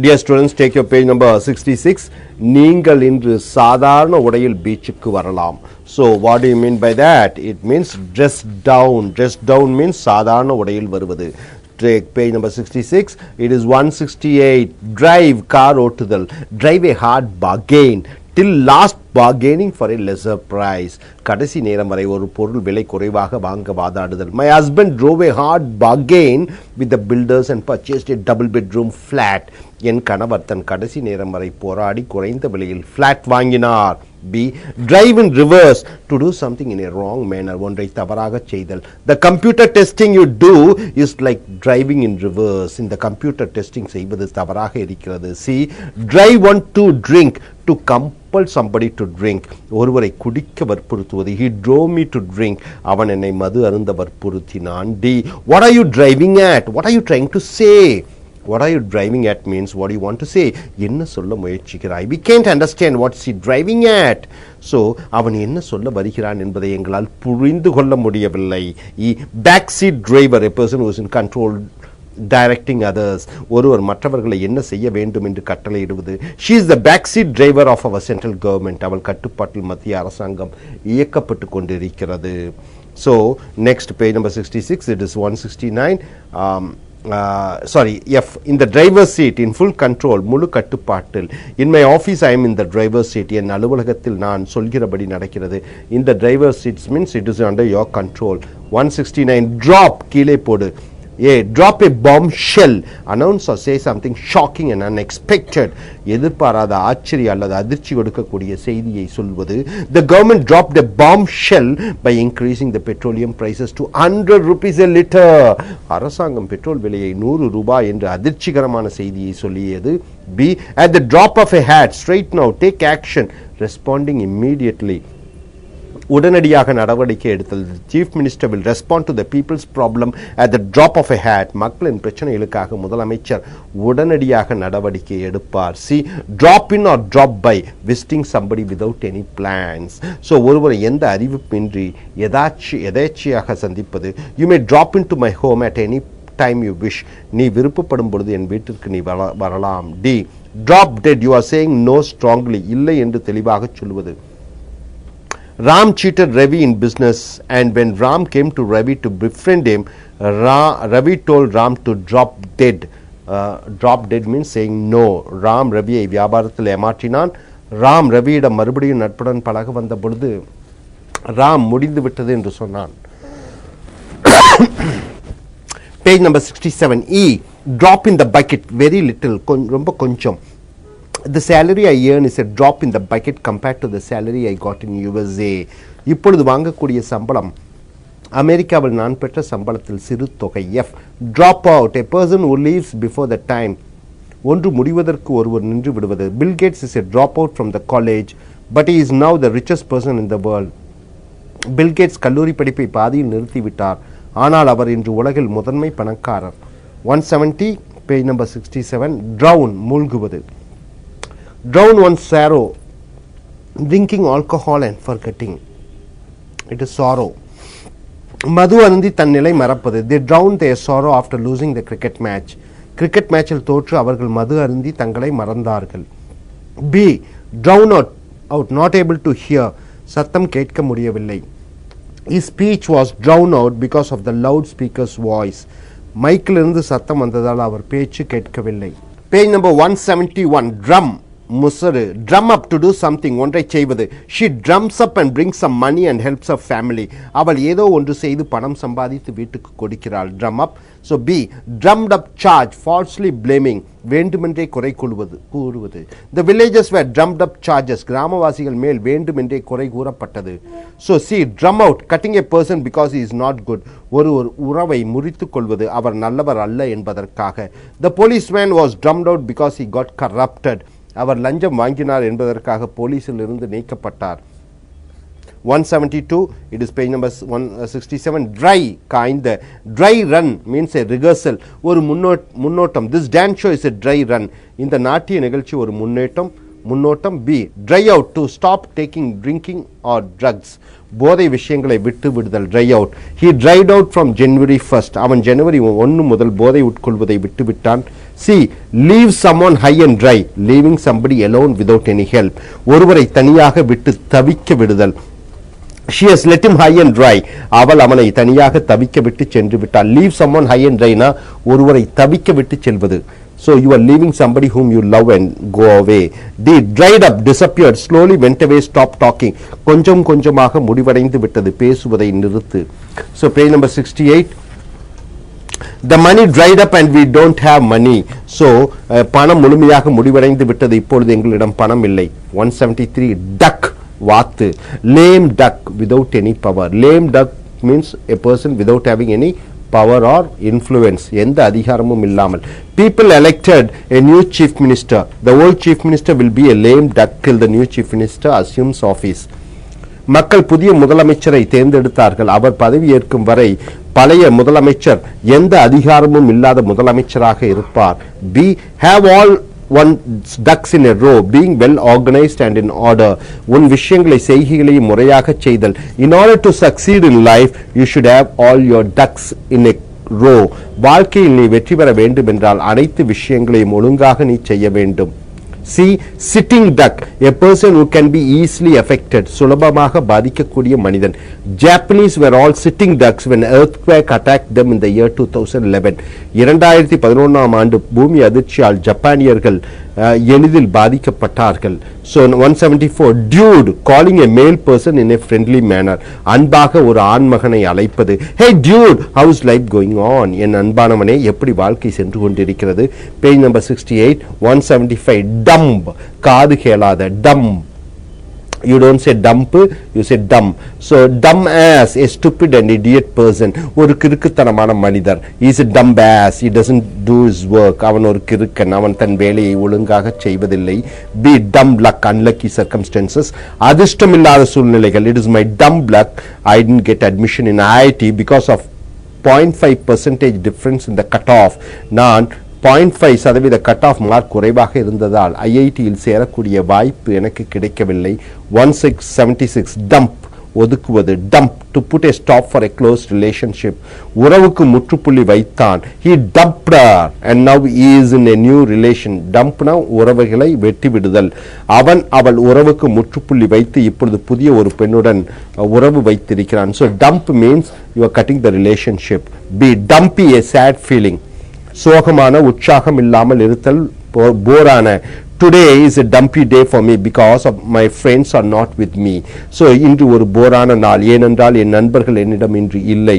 Dear students, take your page number 66. நீங்கள் இன்று சாதாரண உடையில் பீச்சுக்கு வரலாம். So what do you mean by that? It means dress down. Dress down means சாதாரண உடையில் வருவது. Take page number 66. It is 168. Drive car ஓட்டுதல். Drive a hard bargain till last bargaining for a lesser price. கடைசி நேரம் வரை ஒரு பொருள் விலை குறைவாக வாங்க வாதாடுதல். My husband drove a hard bargain with the builders and purchased a double bedroom flat. என் கணவர் தன் கடைசி நேரம் வரை போராடி குறைந்த விலையில் flat வாங்கினார். B. Drive in reverse to do something in a wrong manner. ஒன்றை தவறாக செய்தல். The computer testing you do is like driving in reverse. இந்த கம்ப்யூட்டர் டெஸ்டிங் செய்வது தவறாக இருக்கிறது. C. Drive one to drink to compel somebody to drink. ஒருவரை குடிக்க வற்புறுத்துவது. He drove me to drink. அவன் என்னை மது அருந்த வற்புறுத்தினான். D. What are you driving at? What are you trying to say? What are you driving at means what do you want to say? என்ன சொல்ல முயற்சிக்கிறாய்? We can't understand what's he driving at. So அவன் என்ன சொல்ல வருகிறான் என்பதை எங்களால் புரிந்து கொள்ள முடியவில்லை. Backseat driver, a person who is in control, directing others. ஒருவர் மற்றவர்களை என்ன செய்ய வேண்டும் என்று கட்டளையிடுவது. She is the backseat driver of our central government. அவள் கட்டுப்பாட்டில் மத்திய அரசாங்கம் இயக்கப்பட்டு கொண்டிருக்கிறது. So next page number 66. It is 169. F. In the driver's seat, in full control, முழு கட்டுப்பாட்டில். In my office, I am in the driver's seat. என் அலுவலகத்தில் நான் சொல்கிறபடி நடக்கிறது. In the driver's seat means it is under your control. 169. Drop, கீழே போடு. A. Drop a bombshell. Announce or say something shocking and unexpected. எதிர்பாராத ஆச்சரிய அல்லது அதிர்ச்சி கொடுக்கக்கூடிய செய்தியை சொல்வது. The government dropped a bombshell by increasing the petroleum prices to 100 rupees a liter. அரசாங்கம் பெட்ரோல் விலையை 100 ரூபாய் என்று அதிர்ச்சிகரமான செய்தியை சொல்லியது. B. At the drop of a hat, straight now, take action, responding immediately. உடனடியாக நடவடிக்கை எடுத்தல். Chief minister will respond to the people's problem at the drop of a hat. மக்களின் பிரச்சனைகளுக்காக முதலமைச்சர் உடனடியாக நடவடிக்கை எடுப்பார். C. Drop in or drop by, visiting somebody without any plans. So ஒருவரை எந்த அறிவிப்பின்றி எதேச்சையாக சந்திப்பது. You may drop into my home at any time you wish. நீ விருப்பப்படும் பொழுது என் வீட்டிற்கு நீ வரலாம். D. Drop dead, you are saying no strongly. இல்லை என்று தெளிவாக சொல்வது. Ram cheated Ravi in business, and when Ram came to Ravi to befriend him, Ravi told Ram to drop dead. Drop dead means saying no. Ram Raviயை வியாபாரத்தில் ஏமாற்றினான். ராம் ரவியிடம் மறுபடியும் நட்புடன் பழக வந்த பொழுது ராம் முடிந்து விட்டது என்று சொன்னான். Page number 67. E. Drop in the bucket, very little, ரொம்ப கொஞ்சம். The salary I earn is a drop in the bucket compared to the salary I got in USA. இப்பொழுது வாங்கக்கூடிய சம்பளம் அமெரிக்காவில் நான் பெற்ற சம்பளத்தில் சிறு தொகை. F. Drop out, a person who leaves before the time. ஒன்று முடிவதற்கு ஒருவர் நின்று விடுவது. Bill Gates is a dropout from the college, but he is now the richest person in the world. Bill Gates கல்லூரி படிப்பை பாதியில் நிறுத்திவிட்டார், ஆனால் அவர் இன்று உலகில் முதன்மை பணக்காரர். 170, page number 67. Drown, மூழ்குவது. Drown one's sorrow, drinking alcohol and forgetting. It is sorrow. மது அருந்தி தன் நிலை மறப்பது. They drowned their sorrow after losing the cricket match. Cricket மேட்சில் தோற்று அவர்கள் மது அருந்தி தங்களை மறந்தார்கள். B. Drown out, not able to hear. சத்தம் கேட்க முடியவில்லை. His speech was drowned out because of the loudspeaker's voice. மைக்கிலிருந்து சத்தம் வந்ததால் அவர் பேச்சு கேட்கவில்லை. Page number 171. Drum, முசரு. Drum up, to do something, ஒன்றை செய்வது. She drums up and brings some money and helps her family. அவள் ஏதோ ஒன்று செய்து பணம் சம்பாதித்து வீட்டுக்கு கொடுக்கிறாள். Drum up. So B. Drummed up charge, falsely blaming, வேண்டுமென்றே குறை கூறுவது. The villagers were drummed up charges. கிராமவாசிகள் மேல் வேண்டுமென்றே குறை கூறப்பட்டது. So C. Drum out, cutting a person because he is not good. ஒரு உறவை முறித்துக் கொள்வது, அவர் நல்லவர் அல்ல என்பதற்காக. The policeman was drummed out because he got corrupted. அவர் லஞ்சம் வாங்கினார் என்பதற்காக போலீசில் இருந்து நீக்கப்பட்டார். 172, it is page number 167. Dry, காய்ந்த. Dry run means a rehearsal, ஒரு முன்னோட்டம். This dance show is a dry run. இந்த நாட்டிய நிகழ்ச்சி ஒரு முன்னோட்டம். B. Dry out, to stop taking drinking or drugs. போதை விஷயங்களை விட்டு விடுதல். Dry out. He dried out from January 1st. அவன் ஜனவரி 1 முதல் போதை உட்கொள்வதை விட்டுவிட்டான். See, leave someone high and dry, leaving somebody alone without any help. ஒருவரை தனியாக விட்டு தவிக்க விடுதல். She has let him high and dry. அவள் அவனை தனியாக தவிக்க விட்டு சென்று விட்டாள். Leave someone high and dry னா ஒருவரை தவிக்க விட்டு செல்வது. So you are leaving somebody whom you love and go away. D, dried up, disappeared, slowly went away, stopped talking. கொஞ்சம் கொஞ்சமாக முடிவடைந்து விட்டது, பேசுவதை நிறுத்து. So page number 68. The money dried up and we don't have money. So பணம் முழுமையாக முடிவடைந்து விட்டது, இப்பொழுது எங்களிடம் பணம் இல்லை. 173. Duck, வாத்து. Lame duck without any power. Lame duck means a person without having any power or influence, எந்த அதிகாரமும் இல்லாமல். People elected a new chief minister. The old chief minister will be a lame duck till the new chief minister assumes office. மக்கள் புதிய முதலமைச்சரை தேர்ந்தெடுத்தார்கள். அவர் பதவி ஏற்கும் வரை பழைய முதலமைச்சர் எந்த அதிகாரமும் இல்லாத முதலமைச்சராக இருப்பார். B, have all one ducks in a row, being well organized and in order. உன் விஷயங்களை செய்கைகளையும் முறையாக செய்தல். In order to succeed in life, you should have all your ducks in a row. வாழ்க்கையில் நீ வெற்றி பெற வேண்டும் என்றால் அனைத்து விஷயங்களையும் ஒழுங்காக நீ செய்ய வேண்டும். C, sitting duck, a person who can be easily affected, சுலபமாக பாதிக்கக்கூடிய மனிதன். Japanese were all sitting ducks when earthquake attacked them in the year 2011. 2011 ஆண்டு பூமி அதிர்ச்சியால் ஜப்பானியர்கள் எளிதில் பாதிக்கப்பட்டார்கள். So 174. Dude, calling a male person in a friendly manner. அன்பாக ஒரு ஆண்மகனை அழைப்பது. Hey dude, how's life going on? என் அன்பானவனே, எப்படி வாழ்க்கை சென்று கொண்டிருக்கிறது? Page number 68. 175. Dumb, காது கேளாத. Dumb, you don't say dump, you say dumb. So dumb ass, a stupid and idiot person. ஒரு கிறுக்குத்தனமான மனிதர். He is a dumb ass, he doesn't do his work. அவன் ஒரு கிறுக்கன், அவன் தன் வேலையை ஒழுங்காக செய்வதில்லை. Be dumb luck, unlucky circumstances. அதிர்ஷ்டமில்லாத சூழ்நிலைகள். It is my dumb luck I didn't get admission in IIT because of 0.5% difference in the cutoff. நான் 0.5% cut off mark குறைவாக இருந்ததால் ஐஐடியில் சேரக்கூடிய வாய்ப்பு எனக்கு கிடைக்கவில்லை. 1676. டம்ப், ஒதுக்குவது. Dump, to put a stop for a close relationship. உறவுக்கு முற்றுப்புள்ளி வைத்தான். He dumped her and now he is in a new relation. டம்ப்னா உறவுகளை வெட்டி விடுதல். அவள் உறவுக்கு முற்றுப்புள்ளி வைத்து இப்பொழுது புதிய ஒரு பெண்ணுடன் உறவு வைத்திருக்கிறான். So dump means you are cutting the relationship. Be dumpy, a sad feeling. சோகமான, உற்சாகம் இல்லாமல் இருத்தல், போரான. Today is a dumpy day for me because of my friends are not with me. So இன்று ஒரு போரான நாள், ஏனென்றால் என் நண்பர்கள் என்னிடம் இன்று இல்லை.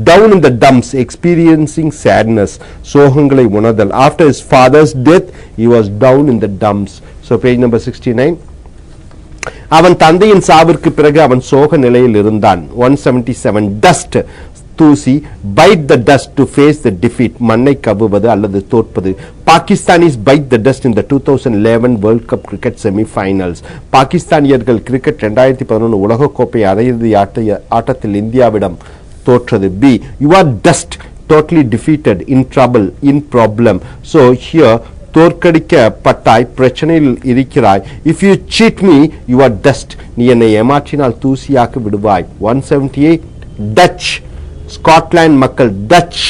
Down in the dumps, experiencing sadness, சோகங்களை உணர்தல். After his father's death, he was down in the dumps. So page number 69. அவன் தந்தையின் சாவிற்கு பிறகு அவன் சோக நிலையில் இருந்தான். 177. Dust, தூசி. Bite the dust to face the defeat, மண்ணை கவ்வுவது அல்லது தோற்பது. Pakistanis bite the dust in the 2011 World Cup cricket semi-finals. பாகிஸ்தானியர்கள் கிரிக்கெட் 2011 உலகக்கோப்பை அரையிறுதி ஆட்டத்தில் இந்தியாவிடம் தோற்றது. B, you are dust, totally defeated, in trouble, in problem. So here தோற்கடிக்கப்பட்டாய், பிரச்சனையில் இருக்கிறாய். If you cheat me, you are dust, நீ என்னை ஏமாற்றினால் தூசியாக்கி விடுவாய். 178. Dutch, ஸ்காட்லாந்து மக்கள். டச்,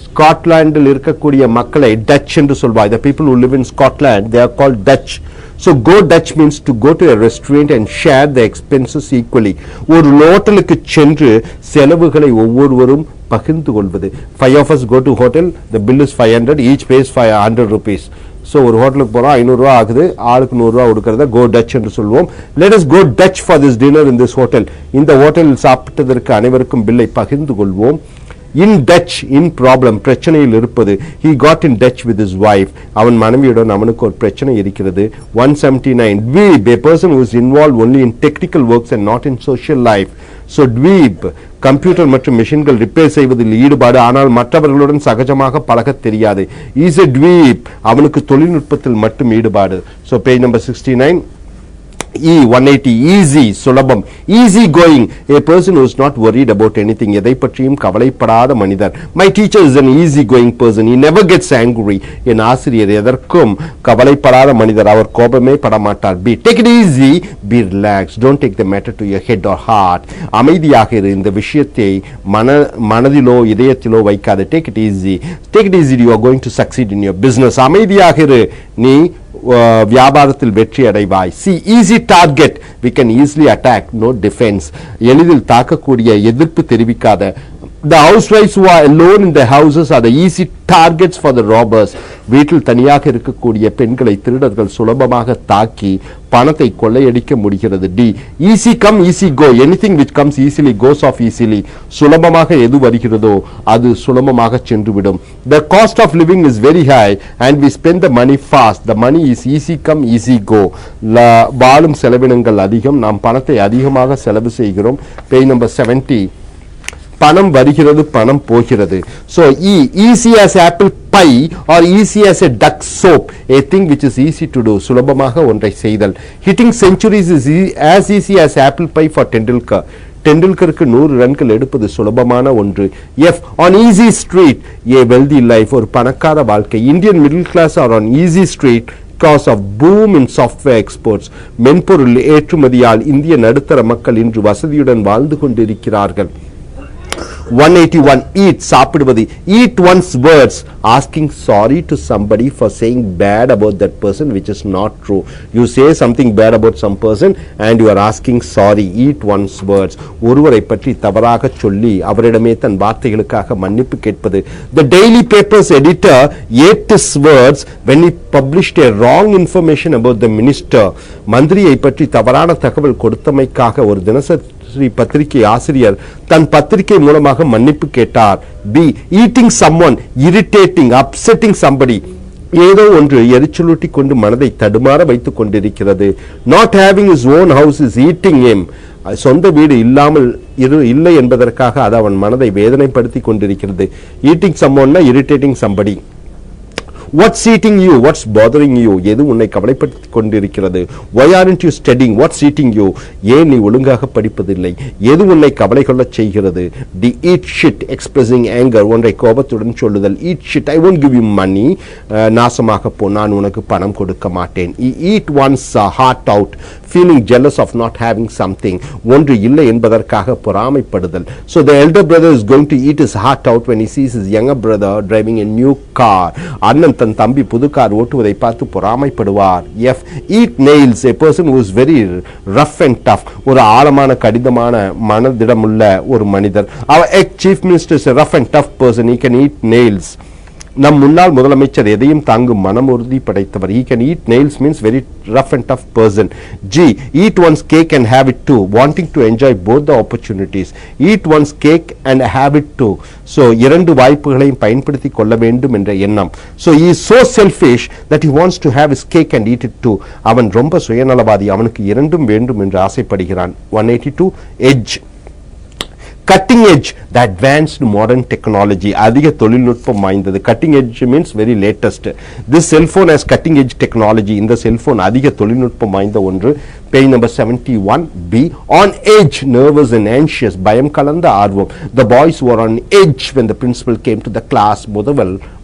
ஸ்காட்லாண்டில் இருக்கக்கூடிய மக்களை டச் என்று சொல்வாய். The people who live in Scotland, they are called Dutch. So go Dutch means to go to a restaurant and share the expenses equally. ஒரு ஹோட்டலுக்கு சென்று செலவுகளை ஒவ்வொருவரும் பகிர்ந்து கொள்வது. 5 of us go to hotel, the bill is 500, each pays 500 rupees. So ஒரு ஹோட்டலுக்கு போகிறோம், 500 ரூபா ஆகுது, ஆளுக்கு 100 ரூபா கொடுக்கறத கோ டச் என்று சொல்வோம். Let us go Dutch for this dinner in this hotel. இந்த ஹோட்டலில் சாப்பிட்டதற்கு அனைவருக்கும் பில்லை பகிர்ந்து கொள்வோம். இன் டச், இன் ப்ராப்ளம், பிரச்சனையில் இருப்பது. He got in touch with his wife, அவன் மனைவியுடன் அவனுக்கு ஒரு பிரச்சனை இருக்கிறது. 179. Dweeb, a person who is involved only in technical works and not in social life. So dweeb, computer மற்றும் மெஷின்கள் ரிப்பேர் செய்வதில் ஈடுபாடு, ஆனால் மற்றவர்களுடன் சகஜமாக பழக தெரியாது. இஸ் a dweeb, அவனுக்கு தொழில்நுட்பத்தில் மட்டும் ஈடுபாடு. So page number 69. E180 easy சுலபம் easy going a person who is not worried about anything எதை பற்றியும் கவலைப்படாத மனிதர் my teacher is an easy going person he never gets angry என் ஆசிரியர் எதற்கும் கவலைப்படாத மனிதர் அவர் கோபமே படமாட்டார் B take it easy be relaxed don't take the matter to your head or heart அமைதியாக இரு இந்த விஷயத்தை மனதிலோ இதயத்திலோ வைக்காத take it easy you are going to succeed in your business அமைதியாக இரு நீ வியாபாரத்தில் வெற்றி அடைவாய் see easy target we can easily attack no defense எளிதில் தாக்கக்கூடிய எதிர்ப்பு தெரிவிக்காத the housewives who are alone in their houses are the easy targets for the robbers வீட்டில் தனியாக இருக்கக்கூடிய பெண்களை திருடர்கள் சுலபமாக தாக்கி பணத்தை கொள்ளையடிக்க முடிகிறது D easy come easy go anything which comes easily goes off easily சுலபமாக எது வருகிறதோ அது சுலபமாக சென்றுவிடும் the cost of living is very high and we spend the money fast the money is easy come easy go வாழும் செலவினங்கள் அதிகம் நாம் பணத்தை அதிகமாக செலவு செய்கிறோம் பேஜ் நம்பர் 70 பணம் வருகிறது பணம் போகிறது so easy as apple pie or easy as a duck soap a thing which is easy to do சுலபமாக ஒன்றை செய்தல் hitting centuries is as easy as apple pie for டெண்டுல்கருக்கு 100 ரன்கள் எடுப்பது சுலபமான ஒன்று F on easy street a wealthy life ஒரு பணக்கார வாழ்க்கை Indian middle class are on easy street because of boom in software exports மென்பொருள் ஏற்றுமதியால் இந்திய நடுத்தர மக்கள் இன்று வசதியுடன் வாழ்ந்து கொண்டிருக்கிறார்கள் 181 eat சாப்பிடுவது eat one's words asking sorry to somebody for saying bad about that person which is not true you say something bad about some person and you are asking sorry eat one's words ஒருவரை பற்றி தவறாக சொல்லி அவரிடமே தன் வார்த்தைகளுக்காக மன்னிப்பு கேட்பது the daily paper's editor ate his words when he published a wrong information about the minister மந்திரியை பற்றி தவறான தகவல் கொடுத்தமைக்காக ஒரு தினசரி பத்திரிகை ஆசிரியர் தன் பத்திரிகை மூலமாக மன்னிப்பு கேட்டார் B eating someone irritating upsetting somebody ஏதோ ஒன்று எரிச்சலூட்டி கொண்டு மனதை தடுமாற வைத்துக் கொண்டிருக்கிறது not having his own house is eating him சொந்த வீடு இல்லாமல் இல்லை என்பதற்காக அது அவன் மனதை வேதனைப்படுத்தி கொண்டிருக்கிறது eating someone irritating somebody what's eating you what's bothering you எது உன்னை கவலைப்படுத்திக் கொண்டிருக்கிறது why aren't you studying what's eating you ஏன் நீ ஒழுங்காக படிப்பதில்லை எது உன்னை கவலை கொள்ளச் செய்கிறது the eat shit expressing anger ஒன்றை கோபத்துடன் சொல்லுதல் eat shit I won't give you money நாசமாக போ நான் உனக்கு பணம் கொடுக்க மாட்டேன் eat one's heart out feeling jealous of not having something ஒன்று இல்லை என்பதற்காக பொறாமைப்படுதல் so the elder brother is going to eat his heart out when he sees his younger brother driving a new car அண்ணன் தன் தம்பி புது car ஓட்டுவதை பார்த்து பொறாமைப்படுவார் F eat nails a person who is very rough and tough ஒரு ஆழமான கடினமான மனதிடமுள்ள ஒரு மனிதர் our ex chief minister is a rough and tough person he can eat nails நம் முன்னாள் முதலமைச்சர் எதையும் தாங்கும் மனமுறுதி படைத்தவர் he can eat nails means very rough and tough person G eat one's cake and have it too wanting to enjoy both the opportunities eat one's cake and have it too so இரண்டு வாய்ப்புகளையும் பயன்படுத்திக் கொள்ள வேண்டும் என்ற எண்ணம் so he is so selfish that he wants to have his cake and eat it too அவன் ரொம்ப சுயநலவாதி அவனுக்கு இரண்டும் வேண்டும் என்று ஆசைப்படுகிறான் 182 edge cutting edge the advanced modern technology அதிக தொழில்நுட்பம் வாய்ந்தது cutting edge means very latest this cell phone has cutting edge technology இந்த செல்போன் அதிக தொழில்நுட்பம் வாய்ந்த ஒன்று page number 71 B on edge nervous and anxious பயம் கலந்த ஆர்வம் the boys were on edge when the principal came to the class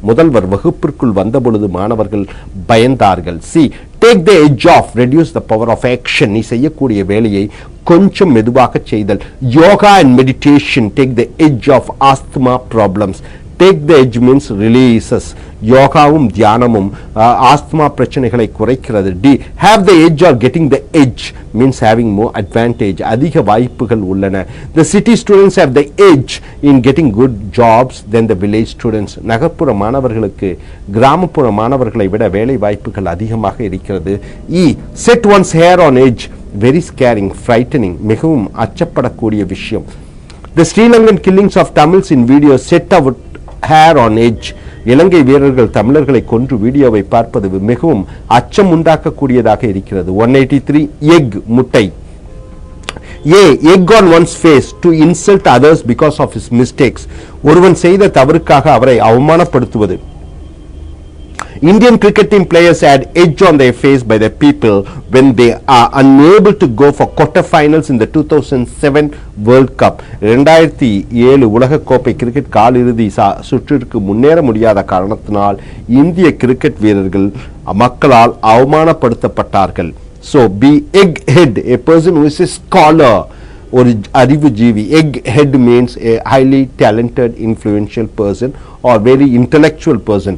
முதல்வர் வகுப்பிற்குள் வந்தபொழுது மாணவர்கள் பயந்தார்கள் C take the edge off reduce the power of action நீ செய்யக்கூடிய வேலையை கொஞ்சம் மெதுவாக செய்தல் yoga and meditation take the edge of asthma problems take the edge means releases யோகாவும் தியானமும் ஆஸ்துமா பிரச்சனைகளை குறைக்கிறது D have the edge or getting the edge means having more advantage அதிக வாய்ப்புகள் உள்ளன the city students have the edge in getting good jobs than the village students நகர்ப்புற மாணவர்களுக்கு கிராமப்புற மாணவர்களை விட வேலை வாய்ப்புகள் அதிகமாக இருக்கிறது E set one's hair on edge very scaring frightening மிகவும் அச்சப்படக்கூடிய விஷயம் the Sri Lankan killings of Tamils in video set our hair on edge இலங்கை வீரர்கள் தமிழர்களை கொன்று வீடியோவை பார்ப்பது மிகவும் அச்சம் உண்டாக்கக்கூடியதாக இருக்கிறது 183 எக் முட்டை A egg on one's face to insult others because of his mistakes ஒருவன் செய்த தவறுக்காக அவரை அவமானப்படுத்துவது Indian cricket team players had edge on their face by the people when they are unable to go for quarterfinals in the 2007 World Cup. 2007 உலக கோப்பை cricket காலிறுதி சுற்றிற்கு முன்னேற முடியாத காரணத்தினால் இந்திய கிரிக்கெட் வீரர்கள் மக்களால் அவமானப்படுத்தப்பட்டார்கள். So be egghead, a person who is a scholar, or அறிவுஜீவி. Egghead means a highly talented, influential person or very intellectual person.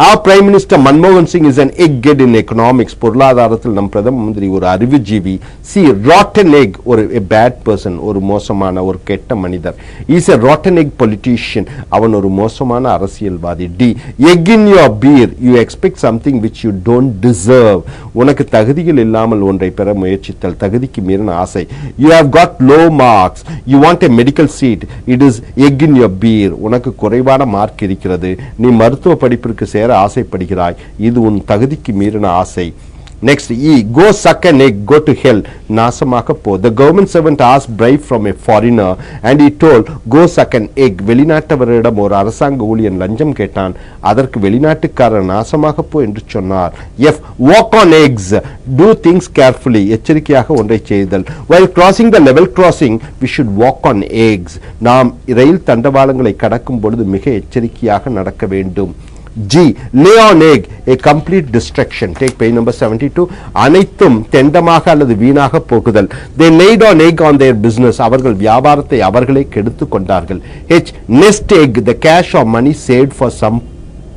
Our Prime Minister Manmohan Singh is an egghead in economics. பொருளாதாரத்தில் நம் பிரதம மந்திரி ஒரு அறிவுஜீவி. See, rotten egg, ஒரு a bad person, ஒரு மோசமான ஒரு கெட்ட மனிதர். He is a rotten egg politician. அவன் ஒரு மோசமான அரசியல்வாதி. D, egg in your beer, you expect something which you don't deserve. உனக்கு தகுதிகள் இல்லாமல் ஒன்றை பெற முயற்சித்தல், தகுதிக்கு மீறின ஆசை. You have got low marks, you want a medical seat, it is egg in your beer. உனக்கு குறைவான மார்க் இருக்கிறது, நீ மருத்துவ படிப்பிற்கு சேர ஆசைப்படுகிறாய், இது உன் தகுதிக்கு மீறின ஆசை. Next, E, go suck an egg, go to hell, நாசமாக போ. The government servant asked bribe from a foreigner and he told, go suck an egg. வெளிநாட்டவரிடம் ஒரு அரசாங்க ஊழியன் லஞ்சம் கேட்டான், அதற்கு வெளிநாட்டுக்காரர் நாசமாக போ என்று சொன்னார். F, walk on eggs, do things carefully, எச்சரிக்கையாக ஒன்றை செய்தல். While crossing the level crossing, we should walk on eggs. நாம் ரயில் தண்டவாளங்களை கடக்கும் பொழுது மிக எச்சரிக்கையாக நடக்க வேண்டும். G, lay on egg, a complete destruction. Take page number 72. அனைத்தும் தெண்டமாக அல்லது வீணாக போகுதல். They laid on egg on their business. அவர்கள் வியாபாரத்தை அவர்களே கெடுத்து கொண்டார்கள். H, nest egg, the cash or money saved for some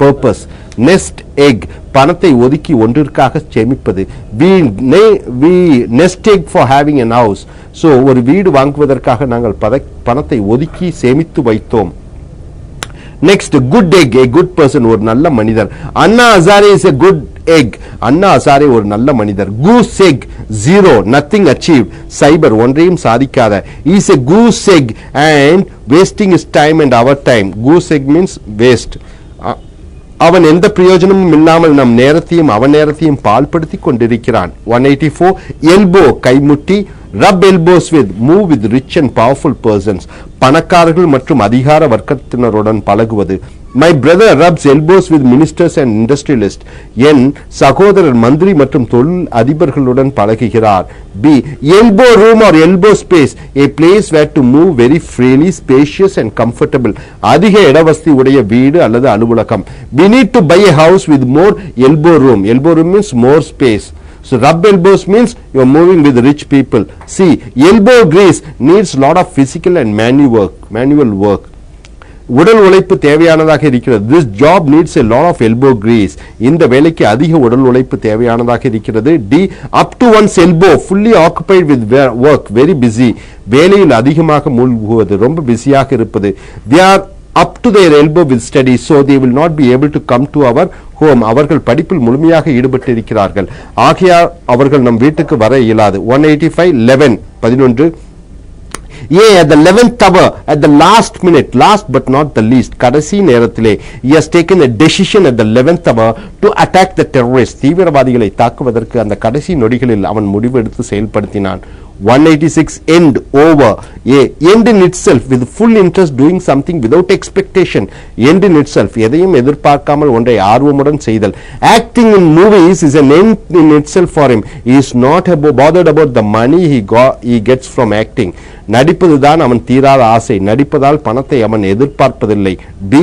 purpose. Nest egg, பணத்தை ஒதுக்கி ஒன்றிற்காக சேமிப்பது. We nest egg for having an house. So ஒரு வீடு வாங்குவதற்காக நாங்கள் பணத்தை ஒதுக்கி சேமித்து வைத்தோம். Next, good egg, a good person, ஒரு நல்ல மனிதர். Anna Hazare is a good egg. Anna Hazare ஒரு நல்ல மனிதர். Goose egg, zero, nothing achieved. சைபர், ஒன்றையும் சாதிக்காத. He is a goose egg and wasting his time and our time. Goose egg means waste. அவன் எந்த பிரயோஜனமும் இல்லாமல் நம் நேரத்தையும் அவன் நேரத்தையும் பாழ்படுத்தி கொண்டிருக்கிறான். 184, elbow, கைமுட்டி. Rub elbows with, move with rich and powerful persons. பணக்காரர்கள் மற்றும் அதிகார வர்க்கத்தினருடன் பழகுவது. My brother rubs elbows with ministers and industrialists. என் சகோதரர் மந்திரி மற்றும் தொழில் அதிபர்களுடன் பழகுகிறார். B, elbow room or elbow space, a place where to move very freely, spacious and comfortable. அதிக இடவசதி உடைய வீடு அல்லது அலுவலகம். We need to buy a house with more elbow room. Elbow room means more space. So rub elbows means you are moving with rich people. See, elbow grease needs lot of physical and manual work. உடல் உழைப்பு தேவையானதாக இருக்கிறது. This job needs a lot of elbow grease. இந்த வேலைக்கு அதிக உடல் உழைப்பு தேவையானதாக இருக்கிறது. D, up to one's elbow, fully occupied with work, very busy. வேலையில் அதிகமாக மூழ்குவது, ரொம்ப பிஸியாக இருப்பது. They are up to their elbow with studies, so they will not be able to come to our home. அவர்கள் படிப்பில் முழுமையாக ஈடுபட்டு இருக்கிறார்கள், ஆகையால் அவர்கள் நம் வீட்டுக்கு வர இயலாது. 185, 11. A, at the 11th hour, at the last minute, last but not the least, கடைசி நேரத்திலே, he has taken a decision at the 11th hour to attack the terrorists. தீவிரவாதிகளை தாக்குவதற்கு அந்த கடைசி நொடிகளில் அவன் முடிவெடுத்து செயல்படுத்தினான். 186, end, over. A, end in itself, with full interest doing something without expectation. End in itself, எதையும் எதிர்பார்க்காமல் ஒன்றை ஆர்வமுடன் செய்தல். Acting in movies is an end in itself for him. He is not bothered about the money he gets from acting. நடிப்பதுதான் அவன் தீராத ஆசை, நடிப்பதால் பணத்தை அவன் எதிர்பார்ப்பதில்லை. B,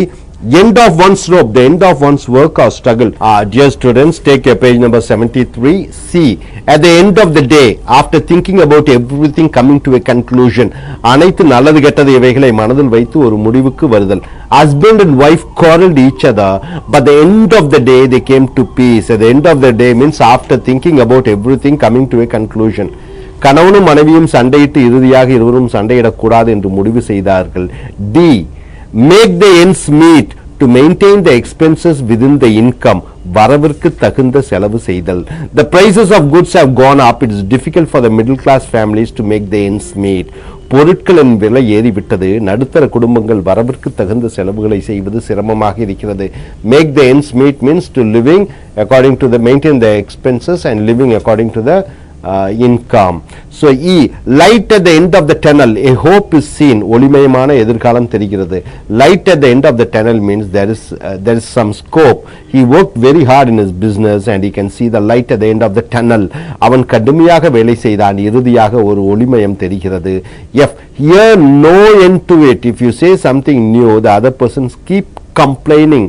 end of one's rope, the end of one's work or struggle. Dear students, take your page number 73. C, at the end of the day, after thinking about everything, coming to a conclusion. அனைத்து நல்லது கெட்டது இவைகளை மனதில் வைத்து ஒரு முடிவுக்கு வருதல். Husband and wife quarreled each other, but the end of the day they came to peace. At the end of the day means after thinking about everything, coming to a conclusion. கணவனும் மனைவியும் சண்டையிட்டு இறுதியாக இருவரும் சண்டையிடக்கூடாது என்று முடிவு செய்தார்கள். D, make the ends meet, to maintain the expenses within the income. வரவிற்கு தகுந்த செலவு செய்தல். The prices of goods have gone up. It is difficult for the middle class families to make the ends meet. பொருட்களின் விலை ஏறிவிட்டது, நடுத்தர குடும்பங்கள் வரவிற்கு தகுந்த செலவுகளை செய்வது சிரமமாக இருக்கிறது. Make the ends meet means to living according to the maintain the expenses and living according to the income. So E, light at the end of the tunnel, a hope is seen. ஒளிமயமான எதிர்காலம் தெரிகிறது. Light at the end of the tunnel means there is some scope. He worked very hard in his business and he can see the light at the end of the tunnel. அவன் கடுமையாக வேலை செய்தான், இறுதியாக ஒரு ஒளிமயம் தெரிகிறது. F, here no end to it. If you say something new, the other persons keep complaining.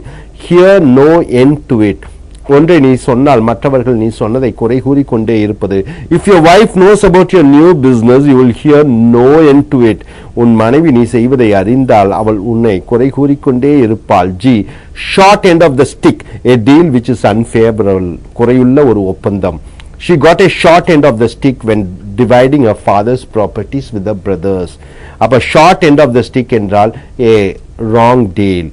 Here no end to it. ஒன்றை நீ சொன்னால் மற்றவர்கள் நீ சொன்னதை குறை கூறிக்கொண்டே இருப்பது. If your wife knows about your new business, you will hear no end to it. உன் மனைவி நீ செய்வதை அறிந்தால் அவள் உன்னை குறை கூறிக்கொண்டே இருப்பாள். G, short end of the stick, a deal which is unfavorable. குறையுள்ள ஒரு ஒப்பந்தம். She got a short end of the stick when dividing her father's properties with her brothers. அப்ப short end of the stick என்றால் a wrong deal.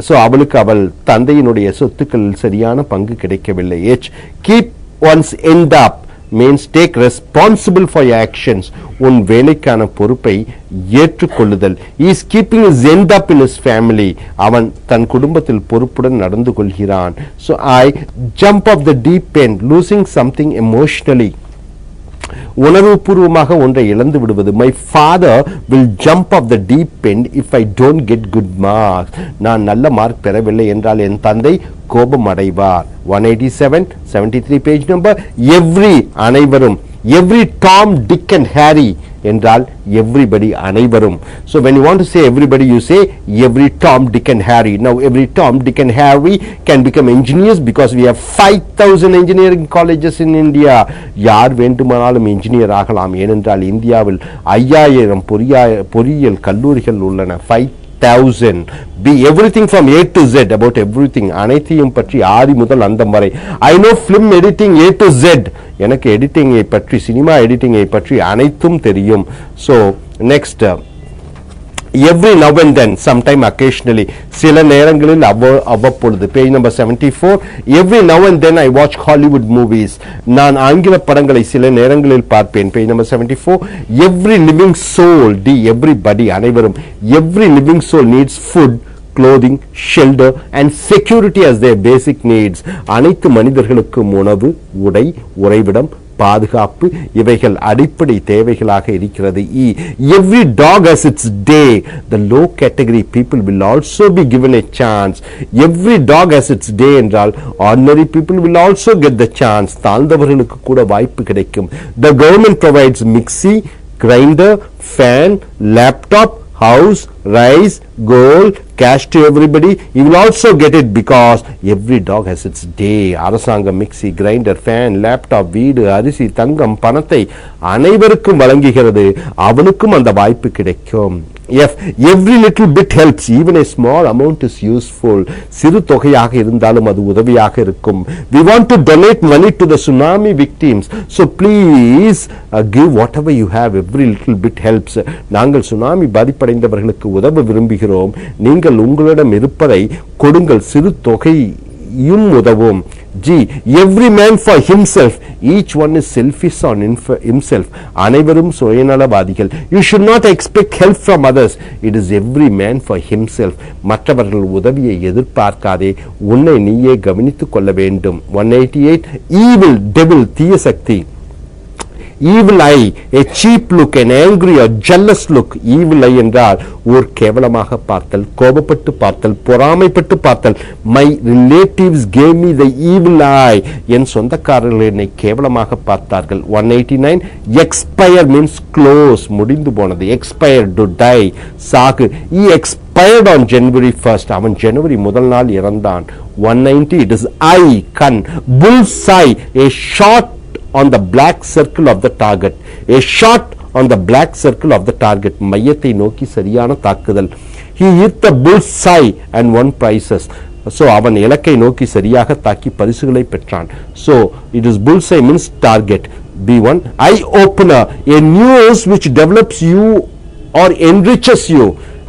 So அவளுக்கு அவள் தந்தையினுடைய சொத்துக்களில் சரியான பங்கு கிடைக்கவில்லை. H, keep one's end up means take responsible for your actions. உன் வேலைக்கான பொறுப்பை ஏற்றுக்கொள்ளுதல். He is keeping his end up in his family. அவன் தன் குடும்பத்தில் பொறுப்புடன் நடந்து கொள்கிறான். So I jump off the deep end, losing something emotionally. உணர்வுபூர்வமாக ஒன்றை இழந்து விடுவது. My father will jump off the deep end if I don't get good marks. நான் நல்ல மார்க் பெறவில்லை என்றால் என் தந்தை கோபம் அடைவார். 187 73 பேஜ் நம்பர். எவ்ரி அனைவரும். Every Tom, Dick and Harry என்றால் everybody அனைவரும். So when you want to say everybody, you say every Tom, Dick and Harry. Now every Tom, Dick and Harry can become engineers because we have 5,000 engineering colleges in India. யார் வேண்டுமானாலும் engineer ஆகலாம். ஏனென்றால் இந்தியாவில் 5000 பொறியியல் கல்லூரிகள் உள்ளன. 5,000. Be everything from A to Z, about everything. அனைத்தையும் பற்றி ஆதி முதல் அந்தம் வரை. I know film editing A to Z. எனக்கு எடிட்டிங்கை பற்றி, சினிமா எடிட்டிங்கை பற்றி அனைத்தும் தெரியும். So next, every now and then, sometime occasionally, சில நேரங்களில் அவ்வப்பொழுது. Page number 74. Every now and then I watch Hollywood movies. நான் ஆங்கில படங்களை சில நேரங்களில் பார்ப்பேன். Page number 74. Every living soul, D, everybody, அனைவரும். Every living soul needs food, clothing, shelter and security as their basic needs. அனைத்து மனிதர்களுக்கும் உணவு, உடை, உறைவிடம், பாதுகாப்பு இவைகள் அடிப்படை தேவைகளாக இருக்கிறது. Every dog has its day. The low category people will also be given a chance. Every dog has its day என்றால் ordinary people will also get the chance. தாழ்ந்தவர்களுக்கு கூட வாய்ப்பு கிடைக்கும். The government provides mixie, grinder, fan, laptop, house, rice, gold, cash to everybody. You will also get it because every dog has its day. அரசாங்கம் mixie, grinder, fan, laptop, வீடு, அரிசி, தங்கம், பணத்தை அனைவருக்கும் வழங்குகிறது. அவனுக்கும் அந்த வாய்ப்பு கிடைக்கும். F, every little bit helps. Even a small amount is useful. சிறு தொகையாக இருந்தாலும் அது உதவியாக இருக்கும். We want to donate money to the tsunami victims. So please give whatever you have. Every little bit helps. நாங்கள் சுனாமி பாதிப்படைந்தவர்களுக்கு உதவ விரும்புகிறோம். நீங்கள் உங்களிடம் இருப்பதை கொடுங்கள். சிறு தொகையும் உதவும். G, every man for himself. Each one is selfish on himself. அனைவரும் சுயநலவாதிகள். You should not expect help from others. It is every man for himself. மற்றவர்கள் உதவியை எதிர்பார்க்காதே. உன்னை நீயே கவனித்துக் கொள்ள வேண்டும். 188. Evil, devil, தீய சக்தி. Evil eye, a cheap look, an angry or jealous look. Evil eye என்றால் ஒரு கேவலமாக பார்த்தல், கோபப்பட்டு பார்த்தல், பொறாமைப்பட்டு பார்த்தல். My relatives gave me the evil eye. என் சொந்தக்காரர்கள் என்னை கேவலமாக பார்த்தார்கள். 189. Expire means close, முடிந்து போனது. Expire, to die, Sahoo. He expired on January 1st. அவன் ஜனவரி முதல் நாள் இறந்தான். 190. It is eye, கண். Bullseye, a shot on the black circle of the target. A shot on the black circle of the target. மையத்தை நோக்கி சரியான தாக்குதல். He hit the bullseye and won prizes. So அவன் இலக்கை நோக்கி சரியாக தாக்கி பரிசுகளை பெற்றான். So it is bullseye means target. B1. Eye opener, a news which develops you or enriches you.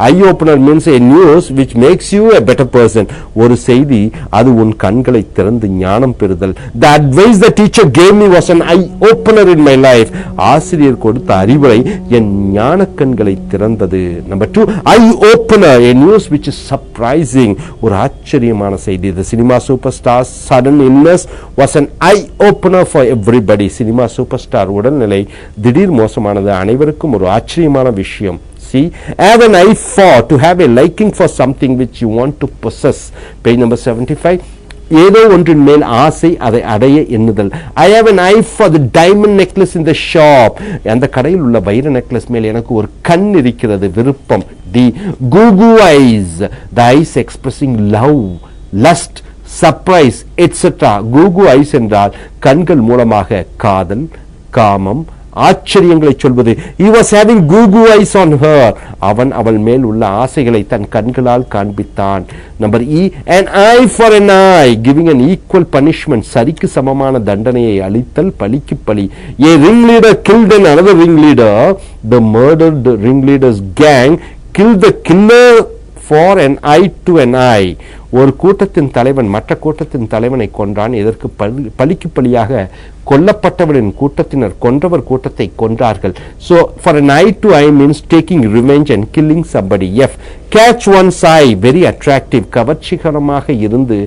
Eye opener means a news which makes you a better person. ஒரு செய்தி அது உன் கண்களை திறந்து ஞானம் பெறுதல். The advice the teacher gave me was an eye opener in my life. ஆசிரியர் கொடுத்த அறிவுரை என் ஞான கண்களை திறந்தது. Number 2, eye opener, a news which is surprising. ஒரு ஆச்சரியமான செய்தி. The cinema superstar's sudden illness was an eye opener for everybody. Cinema superstar உடல்நிலை திடீர் மோசமானது, அனைவருக்கும் ஒரு ஆச்சரியமான விஷயம். See, have an eye for, to have a liking for something which you want to possess. Page number 75. ஏதோ ஒன்றின் மேல் ஆசை, அதை அடைய எண்ணுதல். I have an eye for the diamond necklace in the shop. அந்த கடையில் உள்ள வைர நெக்லஸ் மேல் எனக்கு ஒரு கண் இருக்கிறது, விருப்பம். The goo eyes, the eyes expressing love, lust, surprise, etc. goo eyes என்றால் கண்கள் மூலமாக காதல், காமம், ஆச்சரியங்களை சொல்வது. He was having goo eyes on her. அவன் அவள் மேல் உள்ள ஆசைகளை தன் கண்களால் காண்பித்தான். Number E, an eye for an eye, giving an equal punishment. சரிக்கு சமமான தண்டனையை அளித்தல், பழிக்கு பழி. A ringleader killed another ringleader. The murdered ringleader's gang killed the killer for an eye to an eye. ஒரு கூட்டத்தின் தலைவன் மற்ற கூட்டத்தின் தலைவனை கொன்றான். இதற்கு பழிக்கு பழியாக கொல்லப்பட்டவரின் கூட்டத்தினர் கொன்றவர் கூட்டத்தை கொன்றார்கள். So for an eye to eye means taking revenge and killing somebody. F, catch one's eye, very attractive, கவர்ச்சிகரமாக இருந்து